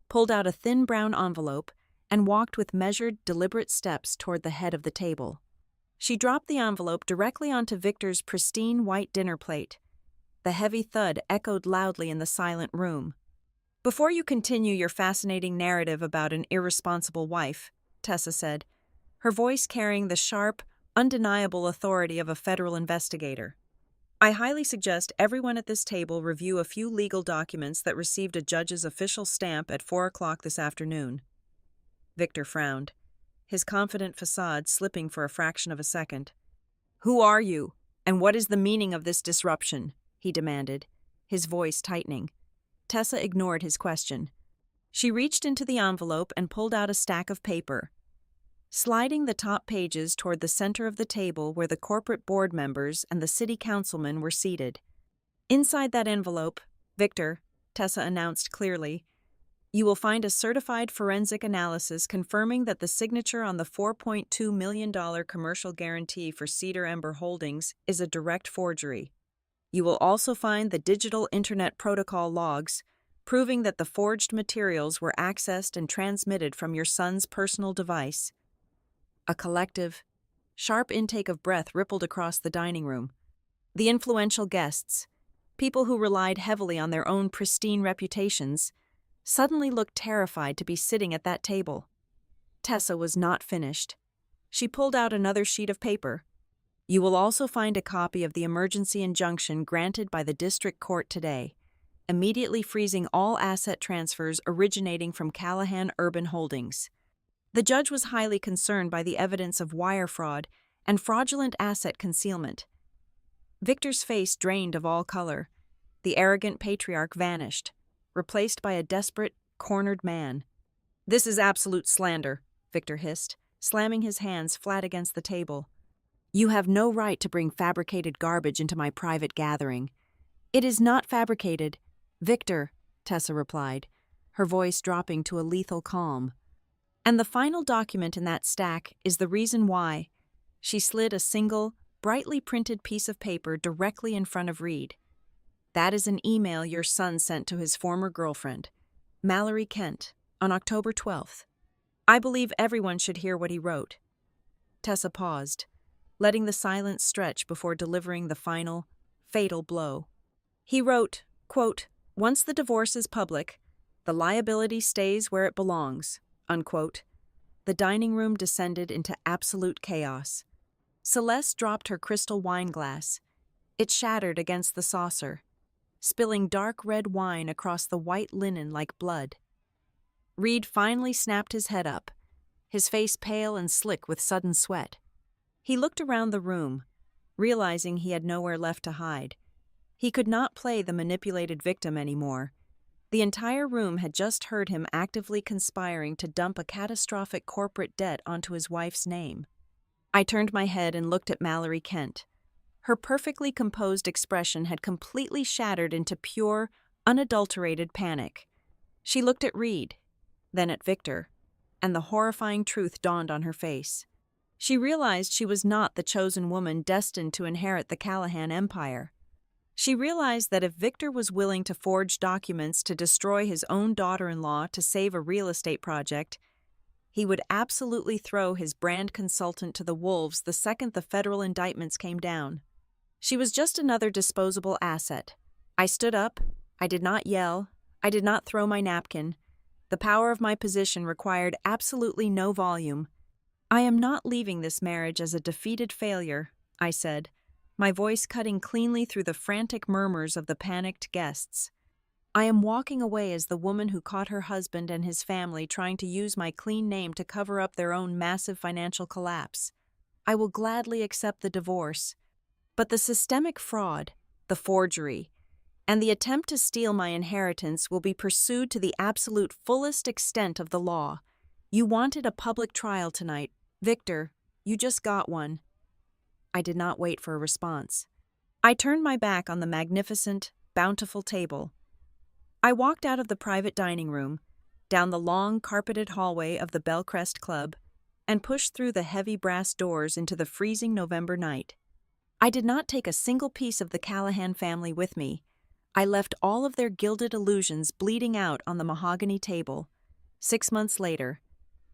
pulled out a thin brown envelope, and walked with measured, deliberate steps toward the head of the table. She dropped the envelope directly onto Victor's pristine white dinner plate. The heavy thud echoed loudly in the silent room. "Before you continue your fascinating narrative about an irresponsible wife," Tessa said, her voice carrying the sharp, undeniable authority of a federal investigator, "I highly suggest everyone at this table review a few legal documents that received a judge's official stamp at 4 o'clock this afternoon." Victor frowned, his confident facade slipping for a fraction of a second. "Who are you, and what is the meaning of this disruption?" he demanded, his voice tightening. Tessa ignored his question. She reached into the envelope and pulled out a stack of paper. Sliding the top pages toward the center of the table where the corporate board members and the city councilmen were seated. "Inside that envelope, Victor," Tessa announced clearly, "you will find a certified forensic analysis confirming that the signature on the $4.2 million commercial guarantee for Cedar Ember Holdings is a direct forgery. You will also find the digital Internet Protocol logs, proving that the forged materials were accessed and transmitted from your son's personal device." A collective, sharp intake of breath rippled across the dining room. The influential guests, people who relied heavily on their own pristine reputations, suddenly looked terrified to be sitting at that table. Tessa was not finished. She pulled out another sheet of paper. "You will also find a copy of the emergency injunction granted by the district court today, immediately freezing all asset transfers originating from Callahan Urban Holdings. The judge was highly concerned by the evidence of wire fraud and fraudulent asset concealment." Victor's face drained of all color. The arrogant patriarch vanished, replaced by a desperate, cornered man. "This is absolute slander," Victor hissed, slamming his hands flat against the table. "You have no right to bring fabricated garbage into my private gathering." "It is not fabricated, Victor," Tessa replied, her voice dropping to a lethal calm. "And the final document in that stack is the reason why." She slid a single, brightly printed piece of paper directly in front of Reed. "That is an email your son sent to his former girlfriend, Mallory Kent, on October 12th. I believe everyone should hear what he wrote." Tessa paused, letting the silence stretch before delivering the final, fatal blow. "He wrote, quote, 'Once the divorce is public, the liability stays where it belongs,' unquote." The dining room descended into absolute chaos. Celeste dropped her crystal wine glass. It shattered against the saucer, spilling dark red wine across the white linen like blood. Reed finally snapped his head up, his face pale and slick with sudden sweat. He looked around the room, realizing he had nowhere left to hide. He could not play the manipulated victim anymore. The entire room had just heard him actively conspiring to dump a catastrophic corporate debt onto his wife's name. I turned my head and looked at Mallory Kent. Her perfectly composed expression had completely shattered into pure, unadulterated panic. She looked at Reed, then at Victor, and the horrifying truth dawned on her face. She realized she was not the chosen woman destined to inherit the Callahan empire. She realized that if Victor was willing to forge documents to destroy his own daughter-in-law to save a real estate project, he would absolutely throw his brand consultant to the wolves the second the federal indictments came down. She was just another disposable asset. I stood up. I did not yell. I did not throw my napkin. The power of my position required absolutely no volume. "I am not leaving this marriage as a defeated failure," I said, my voice cutting cleanly through the frantic murmurs of the panicked guests. "I am walking away as the woman who caught her husband and his family trying to use my clean name to cover up their own massive financial collapse. I will gladly accept the divorce. But the systemic fraud, the forgery, and the attempt to steal my inheritance will be pursued to the absolute fullest extent of the law. You wanted a public trial tonight. Victor, you just got one." I did not wait for a response. I turned my back on the magnificent, bountiful table. I walked out of the private dining room, down the long, carpeted hallway of the Bellcrest Club, and pushed through the heavy brass doors into the freezing November night. I did not take a single piece of the Callahan family with me. I left all of their gilded illusions bleeding out on the mahogany table. 6 months later,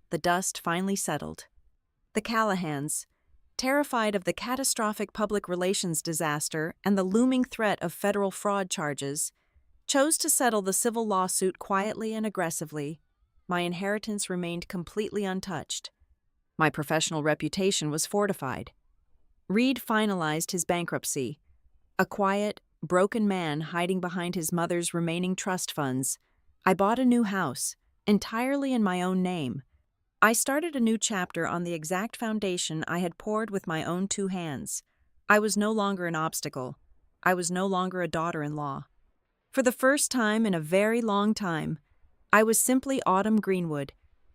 the dust finally settled. The Callahans, terrified of the catastrophic public relations disaster and the looming threat of federal fraud charges, chose to settle the civil lawsuit quietly and aggressively. My inheritance remained completely untouched. My professional reputation was fortified. Reed finalized his bankruptcy. A quiet, broken man hiding behind his mother's remaining trust funds, I bought a new house, entirely in my own name. I started a new chapter on the exact foundation I had poured with my own 2 hands. I was no longer an obstacle. I was no longer a daughter-in-law. For the first time in a very long time, I was simply Autumn Greenwood,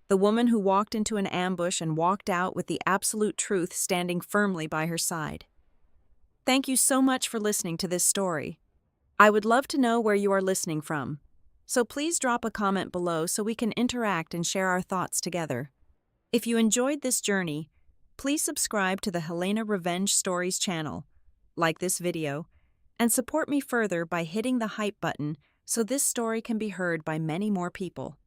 the woman who walked into an ambush and walked out with the absolute truth standing firmly by her side. Thank you so much for listening to this story. I would love to know where you are listening from, so please drop a comment below so we can interact and share our thoughts together. If you enjoyed this journey, please subscribe to the Amelia Revenge Stories channel, like this video, and support me further by hitting the hype button so this story can be heard by many more people.